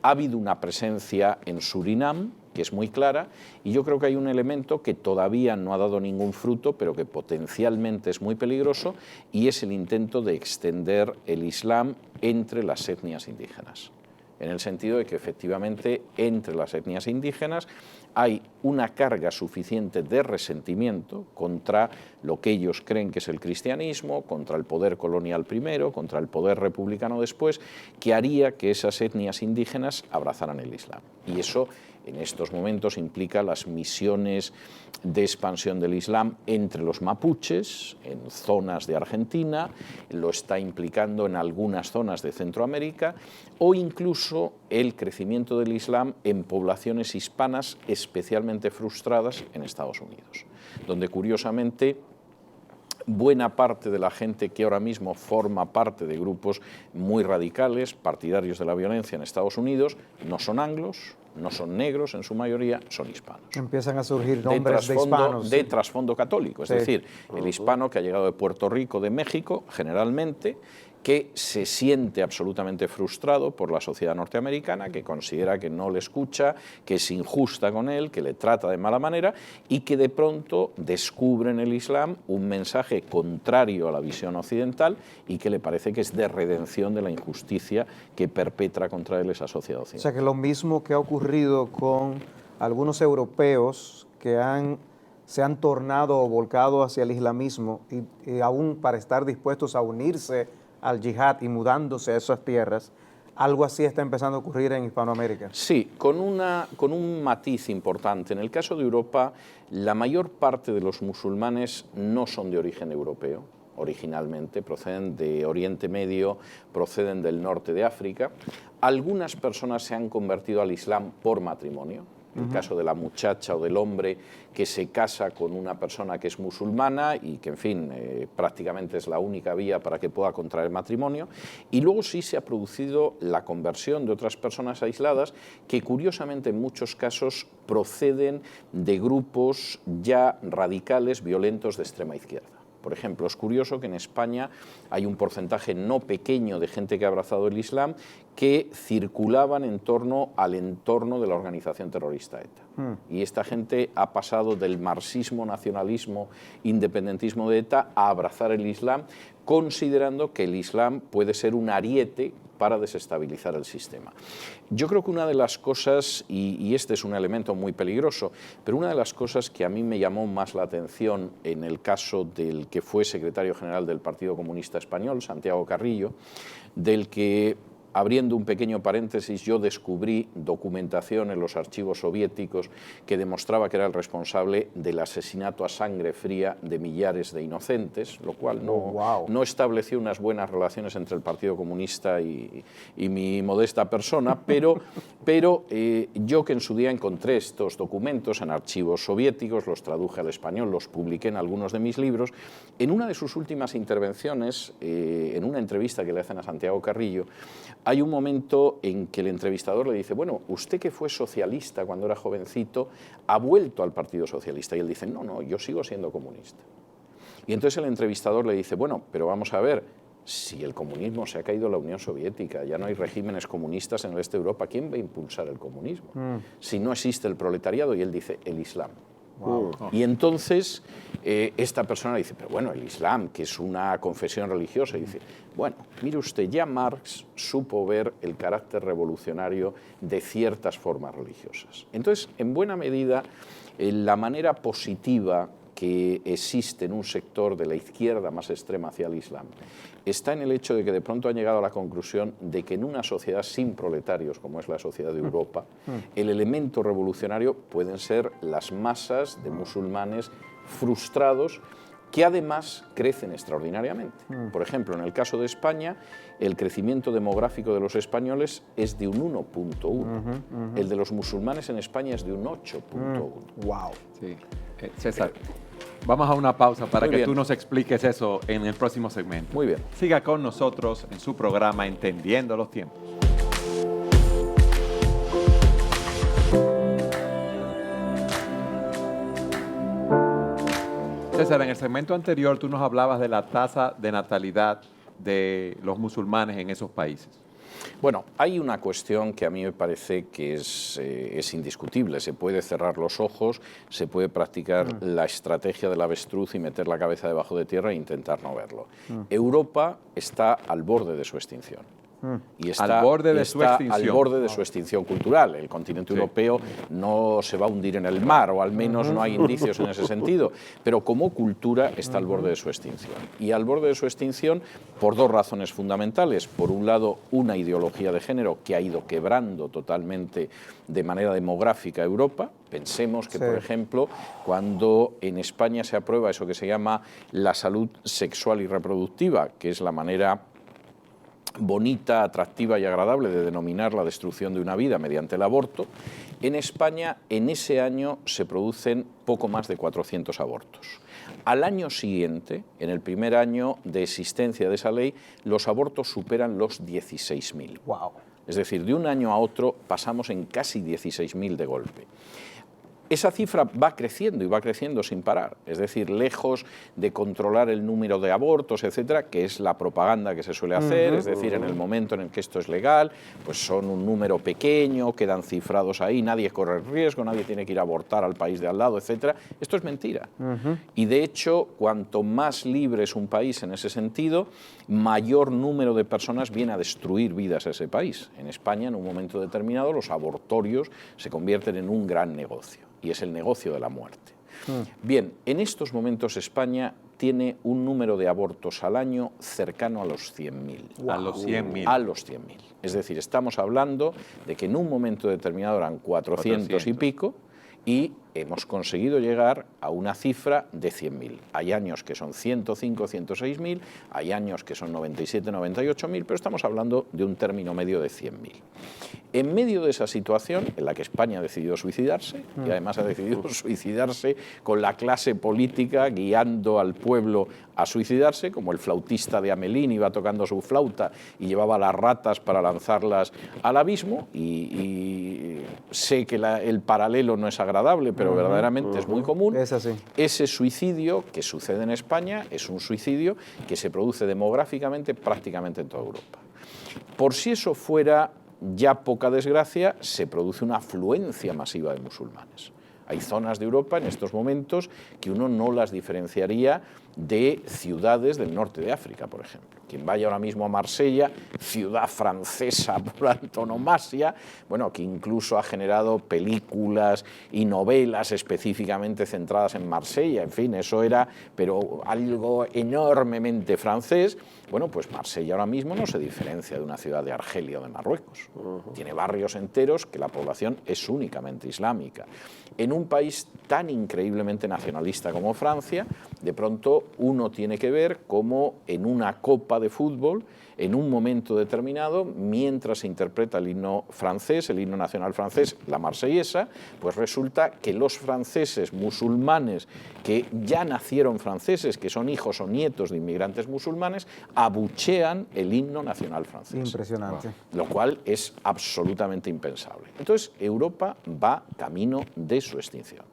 Ha habido una presencia en Surinam, que es muy clara, y yo creo que hay un elemento que todavía no ha dado ningún fruto, pero que potencialmente es muy peligroso, y es el intento de extender el Islam entre las etnias indígenas. En el sentido de que efectivamente entre las etnias indígenas hay una carga suficiente de resentimiento contra lo que ellos creen que es el cristianismo, contra el poder colonial primero, contra el poder republicano después, que haría que esas etnias indígenas abrazaran el Islam. Y eso en estos momentos implica las misiones de expansión del Islam entre los mapuches, en zonas de Argentina, lo está implicando en algunas zonas de Centroamérica, o incluso el crecimiento del Islam en poblaciones hispanas especialmente frustradas en Estados Unidos, donde curiosamente buena parte de la gente que ahora mismo forma parte de grupos muy radicales, partidarios de la violencia en Estados Unidos, no son anglos, no son negros en su mayoría, son hispanos. Empiezan a surgir nombres de hispanos. De trasfondo católico, es decir, el hispano que ha llegado de Puerto Rico, de México, generalmente, que se siente absolutamente frustrado por la sociedad norteamericana, que considera que no le escucha, que es injusta con él, que le trata de mala manera, y que de pronto descubre en el Islam un mensaje contrario a la visión occidental y que le parece que es de redención de la injusticia que perpetra contra él esa sociedad occidental. O sea que lo mismo que ha ocurrido con algunos europeos que se han tornado o volcado hacia el islamismo y aún para estar dispuestos a unirse al yihad y mudándose a esas tierras, algo así está empezando a ocurrir en Hispanoamérica. Sí, con un matiz importante. En el caso de Europa, la mayor parte de los musulmanes no son de origen europeo, originalmente, proceden de Oriente Medio, proceden del norte de África. Algunas personas se han convertido al Islam por matrimonio. El caso de la muchacha o del hombre que se casa con una persona que es musulmana y que, en fin, prácticamente es la única vía para que pueda contraer matrimonio. Y luego sí se ha producido la conversión de otras personas aisladas que, curiosamente, en muchos casos proceden de grupos ya radicales, violentos de extrema izquierda. Por ejemplo, es curioso que en España hay un porcentaje no pequeño de gente que ha abrazado el Islam que circulaban en torno al entorno de la organización terrorista ETA. Y esta gente ha pasado del marxismo, nacionalismo, independentismo de ETA a abrazar el Islam, considerando que el Islam puede ser un ariete para desestabilizar el sistema. Yo creo que una de las cosas, y este es un elemento muy peligroso, pero una de las cosas que a mí me llamó más la atención en el caso del que fue secretario general del Partido Comunista Español, Santiago Carrillo, del que abriendo un pequeño paréntesis, yo descubrí documentación en los archivos soviéticos que demostraba que era el responsable del asesinato a sangre fría de millares de inocentes, lo cual no estableció unas buenas relaciones entre el Partido Comunista y mi modesta persona, pero yo, que en su día encontré estos documentos en archivos soviéticos, los traduje al español, los publiqué en algunos de mis libros, en una de sus últimas intervenciones, en una entrevista que le hacen a Santiago Carrillo, hay un momento en que el entrevistador le dice, bueno, usted que fue socialista cuando era jovencito, ¿ha vuelto al Partido Socialista? Y él dice, no, yo sigo siendo comunista. Y entonces el entrevistador le dice, bueno, pero vamos a ver, si el comunismo se ha caído en la Unión Soviética, ya no hay regímenes comunistas en el este de Europa, ¿quién va a impulsar el comunismo? Si no existe el proletariado. Y él dice, el Islam. Wow. Y entonces esta persona dice, pero bueno, el Islam, que es una confesión religiosa, y dice, bueno, mire usted, ya Marx supo ver el carácter revolucionario de ciertas formas religiosas. Entonces, en buena medida, la manera positiva que existe en un sector de la izquierda más extrema hacia el Islam está en el hecho de que de pronto han llegado a la conclusión de que en una sociedad sin proletarios, como es la sociedad de Europa, el elemento revolucionario pueden ser las masas de musulmanes frustrados que además crecen extraordinariamente. Por ejemplo, en el caso de España, el crecimiento demográfico de los españoles es de un 1.1. El de los musulmanes en España es de un 8.1. Wow. Sí. César, vamos a una pausa para Muy que bien. tú nos expliques eso en el próximo segmento. Muy bien. Siga con nosotros en su programa Entendiendo los Tiempos. César, en el segmento anterior tú nos hablabas de la tasa de natalidad de los musulmanes en esos países. Bueno, hay una cuestión que a mí me parece que es indiscutible. Se puede cerrar los ojos, se puede practicar la estrategia del avestruz y meter la cabeza debajo de tierra e intentar no verlo. Europa está al borde de su extinción. Y está al borde de su extinción. Al borde de su extinción cultural. El continente europeo no se va a hundir en el mar, o al menos no hay indicios en ese sentido, pero como cultura está al borde de su extinción. Y al borde de su extinción por dos razones fundamentales. Por un lado, una ideología de género que ha ido quebrando totalmente de manera demográfica a Europa. Pensemos que, por ejemplo, cuando en España se aprueba eso que se llama la salud sexual y reproductiva, que es la manera bonita, atractiva y agradable de denominar la destrucción de una vida mediante el aborto, en España en ese año se producen poco más de 400 abortos. Al año siguiente, en el primer año de existencia de esa ley, los abortos superan los 16.000. Wow. Es decir, de un año a otro pasamos en casi 16.000 de golpe. Esa cifra va creciendo y va creciendo sin parar, es decir, lejos de controlar el número de abortos, etcétera, que es la propaganda que se suele hacer, es decir, en el momento en el que esto es legal, pues son un número pequeño, quedan cifrados ahí, nadie corre riesgo, nadie tiene que ir a abortar al país de al lado, etcétera. Esto es mentira. Y de hecho, cuanto más libre es un país en ese sentido, mayor número de personas viene a destruir vidas a ese país. En España, en un momento determinado, los abortorios se convierten en un gran negocio. Y es el negocio de la muerte. Bien, en estos momentos España tiene un número de abortos al año cercano a los 100.000. Wow. A los 100.000. A los 100.000. Es decir, estamos hablando de que en un momento determinado eran 400 y pico, y hemos conseguido llegar a una cifra de 100.000. Hay años que son 105, 106.000, hay años que son 97, 98.000, pero estamos hablando de un término medio de 100.000. En medio de esa situación, en la que España ha decidido suicidarse, y además ha decidido suicidarse con la clase política guiando al pueblo a suicidarse, como el flautista de Hamelín iba tocando su flauta y llevaba las ratas para lanzarlas al abismo, y sé que el paralelo no es agradable, pero verdaderamente es muy común. Es así. Ese suicidio que sucede en España es un suicidio que se produce demográficamente prácticamente en toda Europa. Por si eso fuera ya poca desgracia, se produce una afluencia masiva de musulmanes. Hay zonas de Europa en estos momentos que uno no las diferenciaría de ciudades del norte de África, por ejemplo. Quien vaya ahora mismo a Marsella, ciudad francesa por antonomasia, bueno, que incluso ha generado películas y novelas específicamente centradas en Marsella, en fin, eso era, pero algo enormemente francés. Bueno, pues Marsella ahora mismo no se diferencia de una ciudad de Argelia o de Marruecos. Tiene barrios enteros que la población es únicamente islámica. En un país tan increíblemente nacionalista como Francia, de pronto uno tiene que ver cómo en una copa de fútbol, en un momento determinado, mientras se interpreta el himno francés, el himno nacional francés, la marsellesa, pues resulta que los franceses musulmanes que ya nacieron franceses, que son hijos o nietos de inmigrantes musulmanes, abuchean el himno nacional francés. Impresionante. Lo cual es absolutamente impensable. Entonces, Europa va camino de su extinción.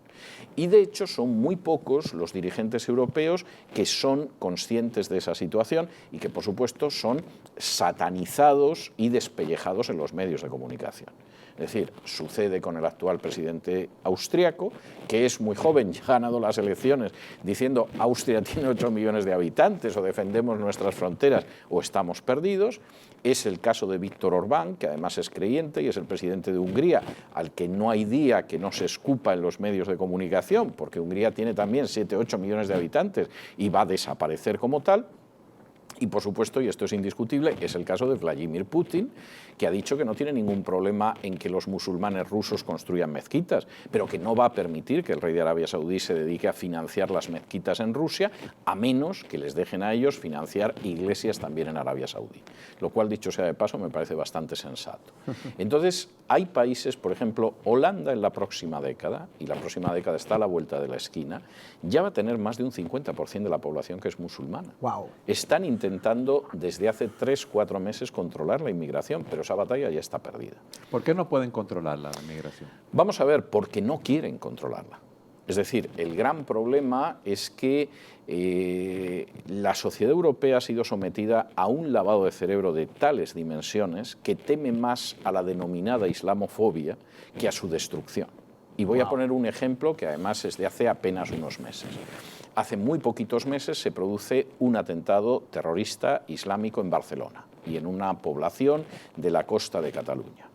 Y de hecho son muy pocos los dirigentes europeos que son conscientes de esa situación y que por supuesto son satanizados y despellejados en los medios de comunicación. Es decir, sucede con el actual presidente austriaco, que es muy joven, ya ha ganado las elecciones, diciendo Austria tiene 8 millones de habitantes, o defendemos nuestras fronteras, o estamos perdidos. Es el caso de Víctor Orbán, que además es creyente y es el presidente de Hungría, al que no hay día que no se escupa en los medios de comunicación, porque Hungría tiene también 7 o 8 millones de habitantes y va a desaparecer como tal. Y por supuesto, y esto es indiscutible, es el caso de Vladimir Putin, que ha dicho que no tiene ningún problema en que los musulmanes rusos construyan mezquitas, pero que no va a permitir que el rey de Arabia Saudí se dedique a financiar las mezquitas en Rusia, a menos que les dejen a ellos financiar iglesias también en Arabia Saudí. Lo cual, dicho sea de paso, me parece bastante sensato. Entonces, hay países, por ejemplo, Holanda en la próxima década, y la próxima década está a la vuelta de la esquina, ya va a tener más de un 50% de la población que es musulmana. Wow. Están intentando desde hace 3-4 meses controlar la inmigración, pero esa batalla ya está perdida. ¿Por qué no pueden controlar la inmigración? Vamos a ver, porque no quieren controlarla. Es decir, el gran problema es que la sociedad europea ha sido sometida a un lavado de cerebro de tales dimensiones que teme más a la denominada islamofobia que a su destrucción. Y voy a poner un ejemplo que además es de hace apenas unos meses. Hace muy poquitos meses se produce un atentado terrorista islámico en Barcelona y en una población de la costa de Cataluña.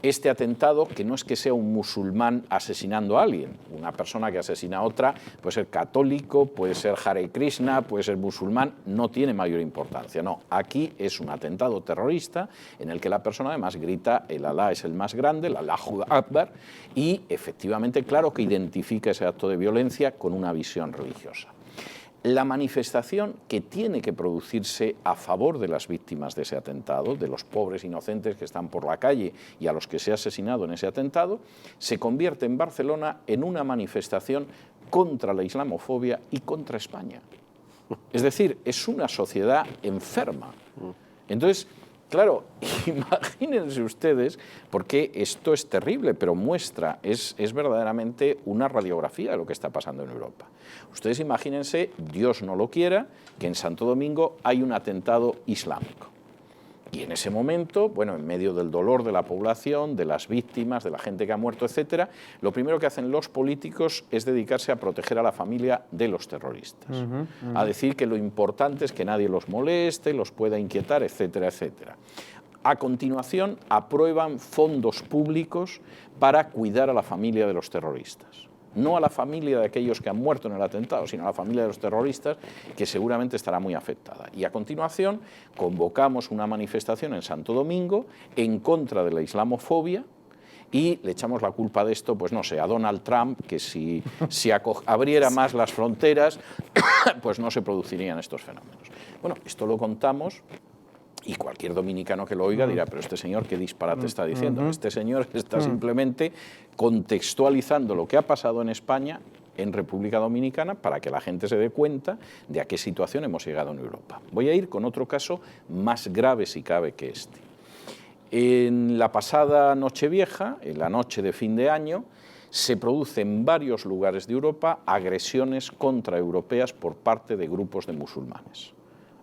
Este atentado, que no es que sea un musulmán asesinando a alguien, una persona que asesina a otra, puede ser católico, puede ser Hare Krishna, puede ser musulmán, no tiene mayor importancia. No, aquí es un atentado terrorista en el que la persona además grita el Alá es el más grande, el Allahu Akbar, y efectivamente, claro que identifica ese acto de violencia con una visión religiosa. La manifestación que tiene que producirse a favor de las víctimas de ese atentado, de los pobres inocentes que están por la calle y a los que se ha asesinado en ese atentado, se convierte en Barcelona en una manifestación contra la islamofobia y contra España. Es decir, es una sociedad enferma. Entonces, claro, imagínense ustedes, porque esto es terrible, pero muestra, es verdaderamente una radiografía de lo que está pasando en Europa. Ustedes imagínense, Dios no lo quiera, que en Santo Domingo hay un atentado islámico. Y en ese momento, bueno, en medio del dolor de la población, de las víctimas, de la gente que ha muerto, etcétera, lo primero que hacen los políticos es dedicarse a proteger a la familia de los terroristas, a decir que lo importante es que nadie los moleste, los pueda inquietar, etcétera, etcétera. A continuación, aprueban fondos públicos para cuidar a la familia de los terroristas. No a la familia de aquellos que han muerto en el atentado, sino a la familia de los terroristas, que seguramente estará muy afectada. Y a continuación convocamos una manifestación en Santo Domingo en contra de la islamofobia y le echamos la culpa de esto, pues no sé, a Donald Trump, que si abriera más las fronteras, pues no se producirían estos fenómenos. Bueno, esto lo contamos. Y cualquier dominicano que lo oiga dirá, pero este señor, ¿qué disparate está diciendo? Este señor está simplemente contextualizando lo que ha pasado en España, en República Dominicana, para que la gente se dé cuenta de a qué situación hemos llegado en Europa. Voy a ir con otro caso más grave, si cabe, que este. En la pasada Nochevieja, en la noche de fin de año, se producen en varios lugares de Europa agresiones contraeuropeas por parte de grupos de musulmanes.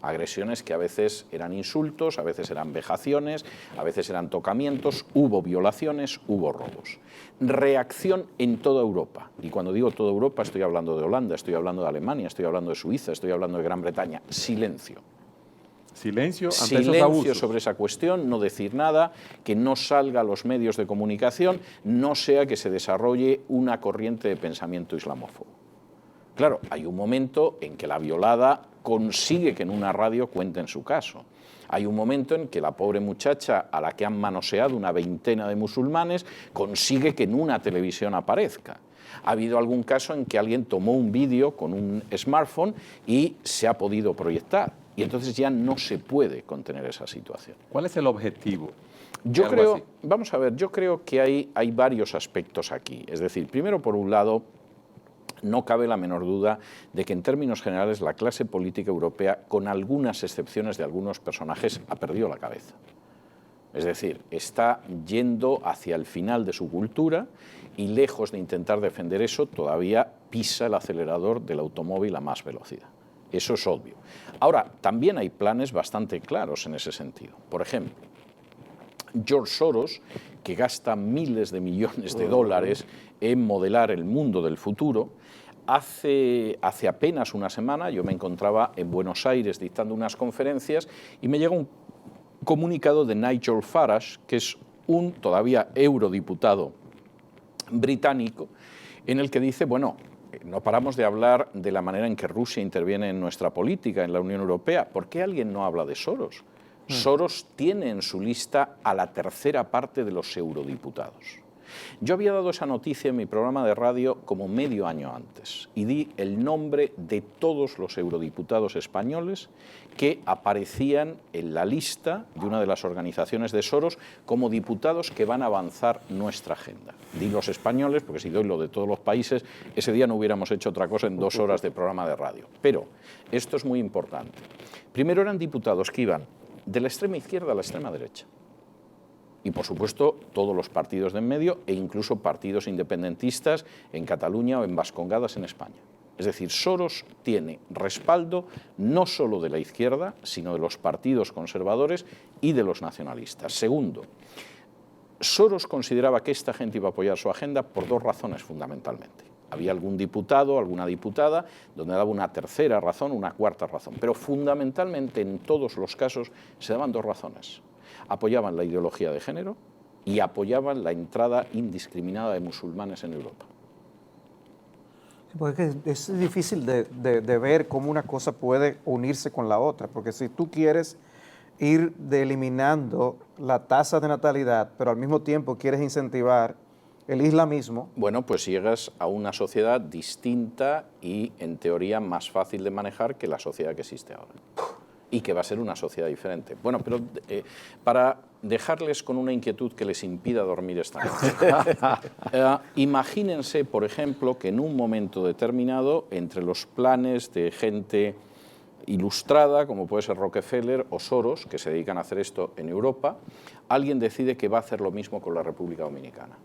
Agresiones que a veces eran insultos, a veces eran vejaciones, a veces eran tocamientos, hubo violaciones, hubo robos. Reacción en toda Europa. Y cuando digo toda Europa estoy hablando de Holanda, estoy hablando de Alemania, estoy hablando de Suiza, estoy hablando de Gran Bretaña. Silencio. Silencio ante esos abusos. Silencio sobre esa cuestión, no decir nada, que no salga a los medios de comunicación, no sea que se desarrolle una corriente de pensamiento islamófobo. Claro, hay un momento en que la violada consigue que en una radio cuenten su caso. Hay un momento en que la pobre muchacha a la que han manoseado una veintena de musulmanes consigue que en una televisión aparezca. Ha habido algún caso en que alguien tomó un vídeo con un smartphone y se ha podido proyectar. Y entonces ya no se puede contener esa situación. ¿Cuál es el objetivo? Yo creo, vamos a ver, yo creo que hay varios aspectos aquí. Es decir, primero, por un lado, no cabe la menor duda de que en términos generales la clase política europea, con algunas excepciones de algunos personajes, ha perdido la cabeza. Es decir, está yendo hacia el final de su cultura y lejos de intentar defender eso, todavía pisa el acelerador del automóvil a más velocidad. Eso es obvio. Ahora, también hay planes bastante claros en ese sentido. Por ejemplo, George Soros, que gasta miles de millones de dólares en modelar el mundo del futuro, hace apenas una semana yo me encontraba en Buenos Aires dictando unas conferencias y me llega un comunicado de Nigel Farage, que es un todavía eurodiputado británico, en el que dice, bueno, no paramos de hablar de la manera en que Rusia interviene en nuestra política, en la Unión Europea. ¿Por qué alguien no habla de Soros? Soros tiene en su lista a la tercera parte de los eurodiputados. Yo había dado esa noticia en mi programa de radio como medio año antes y di el nombre de todos los eurodiputados españoles que aparecían en la lista de una de las organizaciones de Soros como diputados que van a avanzar nuestra agenda. Di los españoles, porque si doy lo de todos los países, ese día no hubiéramos hecho otra cosa en 2 horas de programa de radio. Pero esto es muy importante. Primero eran diputados que iban de la extrema izquierda a la extrema derecha. Y, por supuesto, todos los partidos de en medio e incluso partidos independentistas en Cataluña o en Vascongadas en España. Es decir, Soros tiene respaldo no solo de la izquierda, sino de los partidos conservadores y de los nacionalistas. Segundo, Soros consideraba que esta gente iba a apoyar su agenda por 2 razones fundamentalmente. Había algún diputado, alguna diputada, donde daba una tercera razón, una cuarta razón. Pero fundamentalmente en todos los casos se daban 2 razones. Apoyaban la ideología de género y apoyaban la entrada indiscriminada de musulmanes en Europa. Porque es difícil de ver cómo una cosa puede unirse con la otra, porque si tú quieres ir eliminando la tasa de natalidad, pero al mismo tiempo quieres incentivar el islamismo. Bueno, pues llegas a una sociedad distinta y, en teoría, más fácil de manejar que la sociedad que existe ahora. Y que va a ser una sociedad diferente. Bueno, pero para dejarles con una inquietud que les impida dormir esta noche, imagínense, por ejemplo, que en un momento determinado, entre los planes de gente ilustrada, como puede ser Rockefeller o Soros, que se dedican a hacer esto en Europa, alguien decide que va a hacer lo mismo con la República Dominicana.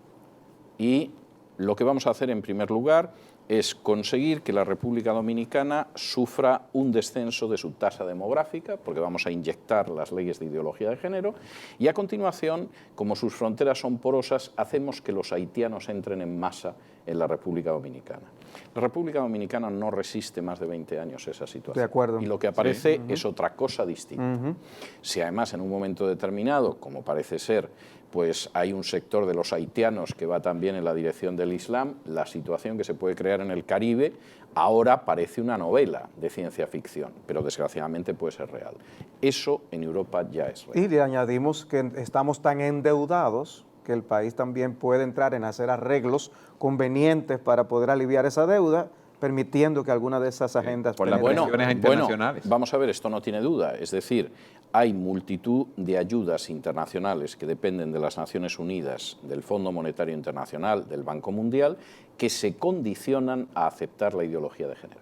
Y lo que vamos a hacer en primer lugar es conseguir que la República Dominicana sufra un descenso de su tasa demográfica, porque vamos a inyectar las leyes de ideología de género, y a continuación, como sus fronteras son porosas, hacemos que los haitianos entren en masa en la República Dominicana. La República Dominicana no resiste más de 20 años esa situación. De acuerdo. Y lo que aparece es otra cosa distinta. Si además en un momento determinado, como parece ser, pues hay un sector de los haitianos que va también en la dirección del Islam, la situación que se puede crear en el Caribe ahora parece una novela de ciencia ficción, pero desgraciadamente puede ser real. Eso en Europa ya es real. Y le añadimos que estamos tan endeudados que el país también puede entrar en hacer arreglos convenientes para poder aliviar esa deuda, permitiendo que alguna de esas agendas... por las presiones internacionales. Vamos a ver, esto no tiene duda. Es decir, hay multitud de ayudas internacionales que dependen de las Naciones Unidas, del Fondo Monetario Internacional, del Banco Mundial, que se condicionan a aceptar la ideología de género.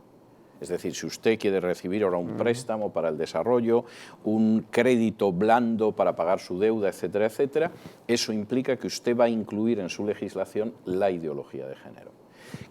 Es decir, si usted quiere recibir ahora un préstamo para el desarrollo, un crédito blando para pagar su deuda, etcétera, etcétera, eso implica que usted va a incluir en su legislación la ideología de género.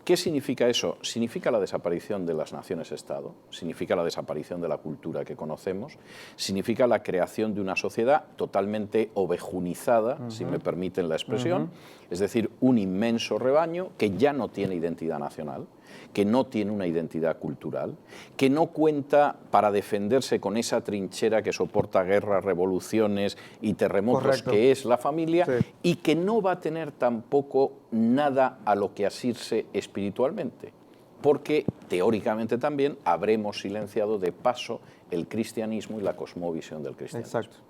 ¿Qué significa eso? Significa la desaparición de las naciones-estado, significa la desaparición de la cultura que conocemos, significa la creación de una sociedad totalmente ovejunizada, si me permiten la expresión, es decir, un inmenso rebaño que ya no tiene identidad nacional, que no tiene una identidad cultural, que no cuenta para defenderse con esa trinchera que soporta guerras, revoluciones y terremotos, Correcto. que es la familia, Sí. y que no va a tener tampoco nada a lo que asirse espiritualmente, porque teóricamente también habremos silenciado de paso el cristianismo y la cosmovisión del cristianismo. Exacto.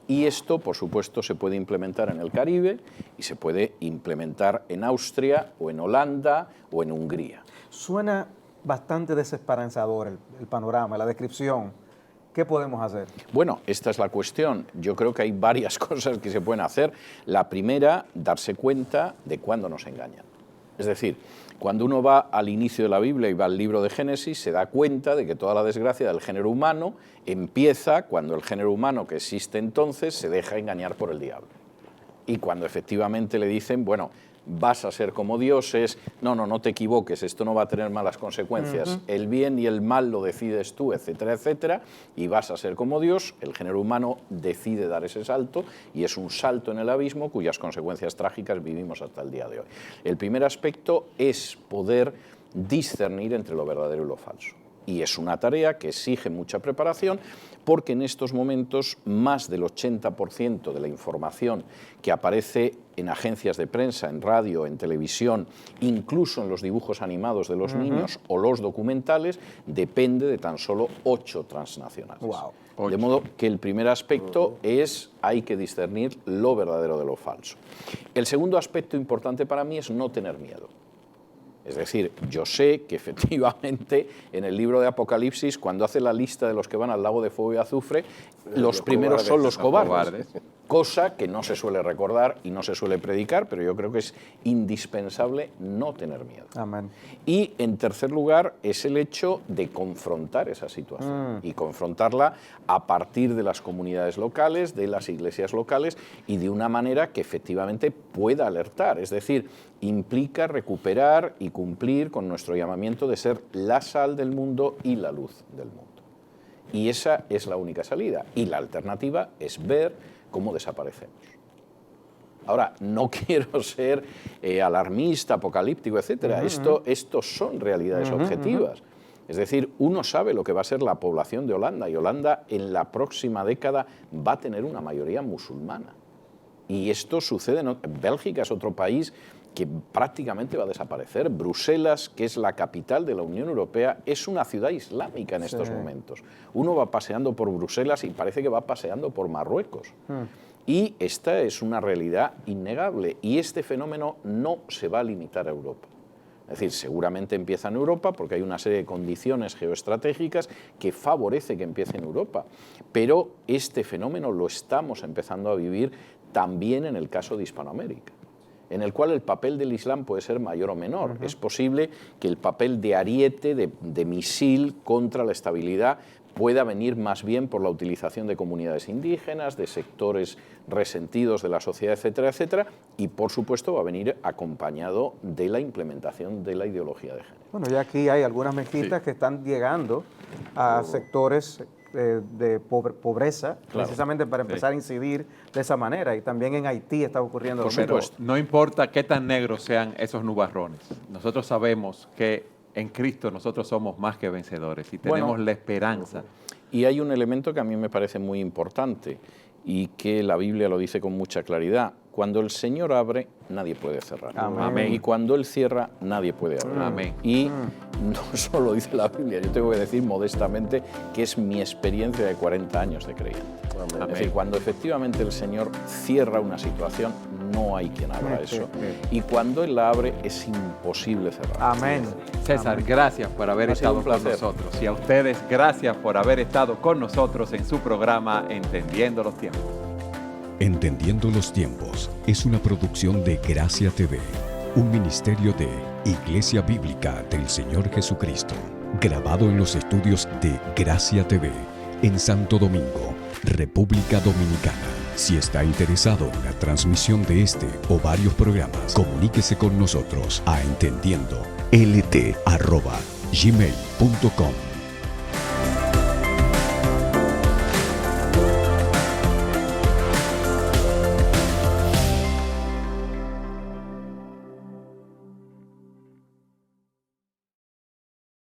Y esto, por supuesto, se puede implementar en el Caribe y se puede implementar en Austria o en Holanda o en Hungría. Suena bastante desesperanzador el panorama, la descripción. ¿Qué podemos hacer? Bueno, esta es la cuestión. Yo creo que hay varias cosas que se pueden hacer. La primera, darse cuenta de cuándo nos engañan. Es decir, cuando uno va al inicio de la Biblia y va al libro de Génesis, se da cuenta de que toda la desgracia del género humano empieza cuando el género humano que existe entonces se deja engañar por el diablo. Y cuando efectivamente le dicen, bueno, vas a ser como dioses, no te equivoques, esto no va a tener malas consecuencias, el bien y el mal lo decides tú, etcétera, etcétera, y vas a ser como Dios, el género humano decide dar ese salto y es un salto en el abismo cuyas consecuencias trágicas vivimos hasta el día de hoy. El primer aspecto es poder discernir entre lo verdadero y lo falso. Y es una tarea que exige mucha preparación porque en estos momentos más del 80% de la información que aparece en agencias de prensa, en radio, en televisión, incluso en los dibujos animados de los niños o los documentales, depende de tan solo 8 transnacionales. Wow. De modo que el primer aspecto es hay que discernir lo verdadero de lo falso. El segundo aspecto importante para mí es no tener miedo. Es decir, yo sé que efectivamente en el libro de Apocalipsis, cuando hace la lista de los que van al lago de fuego y azufre, los primeros son los cobardes. Cosa que no se suele recordar y no se suele predicar, pero yo creo que es indispensable no tener miedo. Amén. Y en tercer lugar es el hecho de confrontar esa situación y confrontarla a partir de las comunidades locales, de las iglesias locales y de una manera que efectivamente pueda alertar. Es decir, implica recuperar y cumplir con nuestro llamamiento de ser la sal del mundo y la luz del mundo. Y esa es la única salida. Y la alternativa es ver cómo desaparecemos. Ahora, no quiero ser alarmista, apocalíptico, etcétera. Estos son realidades objetivas. Es decir, uno sabe lo que va a ser la población de Holanda, y Holanda en la próxima década va a tener una mayoría musulmana. Y esto sucede en Bélgica, es otro país que prácticamente va a desaparecer. Bruselas, que es la capital de la Unión Europea, es una ciudad islámica en estos momentos. Uno va paseando por Bruselas y parece que va paseando por Marruecos. Y esta es una realidad innegable. Y este fenómeno no se va a limitar a Europa. Es decir, seguramente empieza en Europa porque hay una serie de condiciones geoestratégicas que favorece que empiece en Europa. Pero este fenómeno lo estamos empezando a vivir también en el caso de Hispanoamérica, en el cual el papel del Islam puede ser mayor o menor. Es posible que el papel de ariete, de misil contra la estabilidad, pueda venir más bien por la utilización de comunidades indígenas, de sectores resentidos de la sociedad, etcétera, etcétera, y por supuesto va a venir acompañado de la implementación de la ideología de género. Bueno, ya aquí hay algunas mezquitas que están llegando a sectores de pobreza, precisamente para empezar a incidir de esa manera. Y también en Haití está ocurriendo lo mismo. No importa qué tan negros sean esos nubarrones, nosotros sabemos que en Cristo nosotros somos más que vencedores y tenemos la esperanza. Y hay un elemento que a mí me parece muy importante y que la Biblia lo dice con mucha claridad. Cuando el Señor abre, nadie puede cerrar. Amén. Y cuando Él cierra, nadie puede abrir. Amén. Y no solo dice la Biblia, yo tengo que decir modestamente que es mi experiencia de 40 años de creyente. Amén. Es decir, cuando efectivamente el Señor cierra una situación, no hay quien abra eso. Y cuando Él la abre, es imposible cerrar. Amén. César, gracias por haber Ha sido estado un con placer. nosotros. Y a ustedes, gracias por haber estado con nosotros en su programa Entendiendo los Tiempos. Entendiendo los Tiempos es una producción de Gracia TV, un ministerio de Iglesia Bíblica del Señor Jesucristo, grabado en los estudios de Gracia TV en Santo Domingo, República Dominicana. Si está interesado en la transmisión de este o varios programas, comuníquese con nosotros a entendiendolT@gmail.com.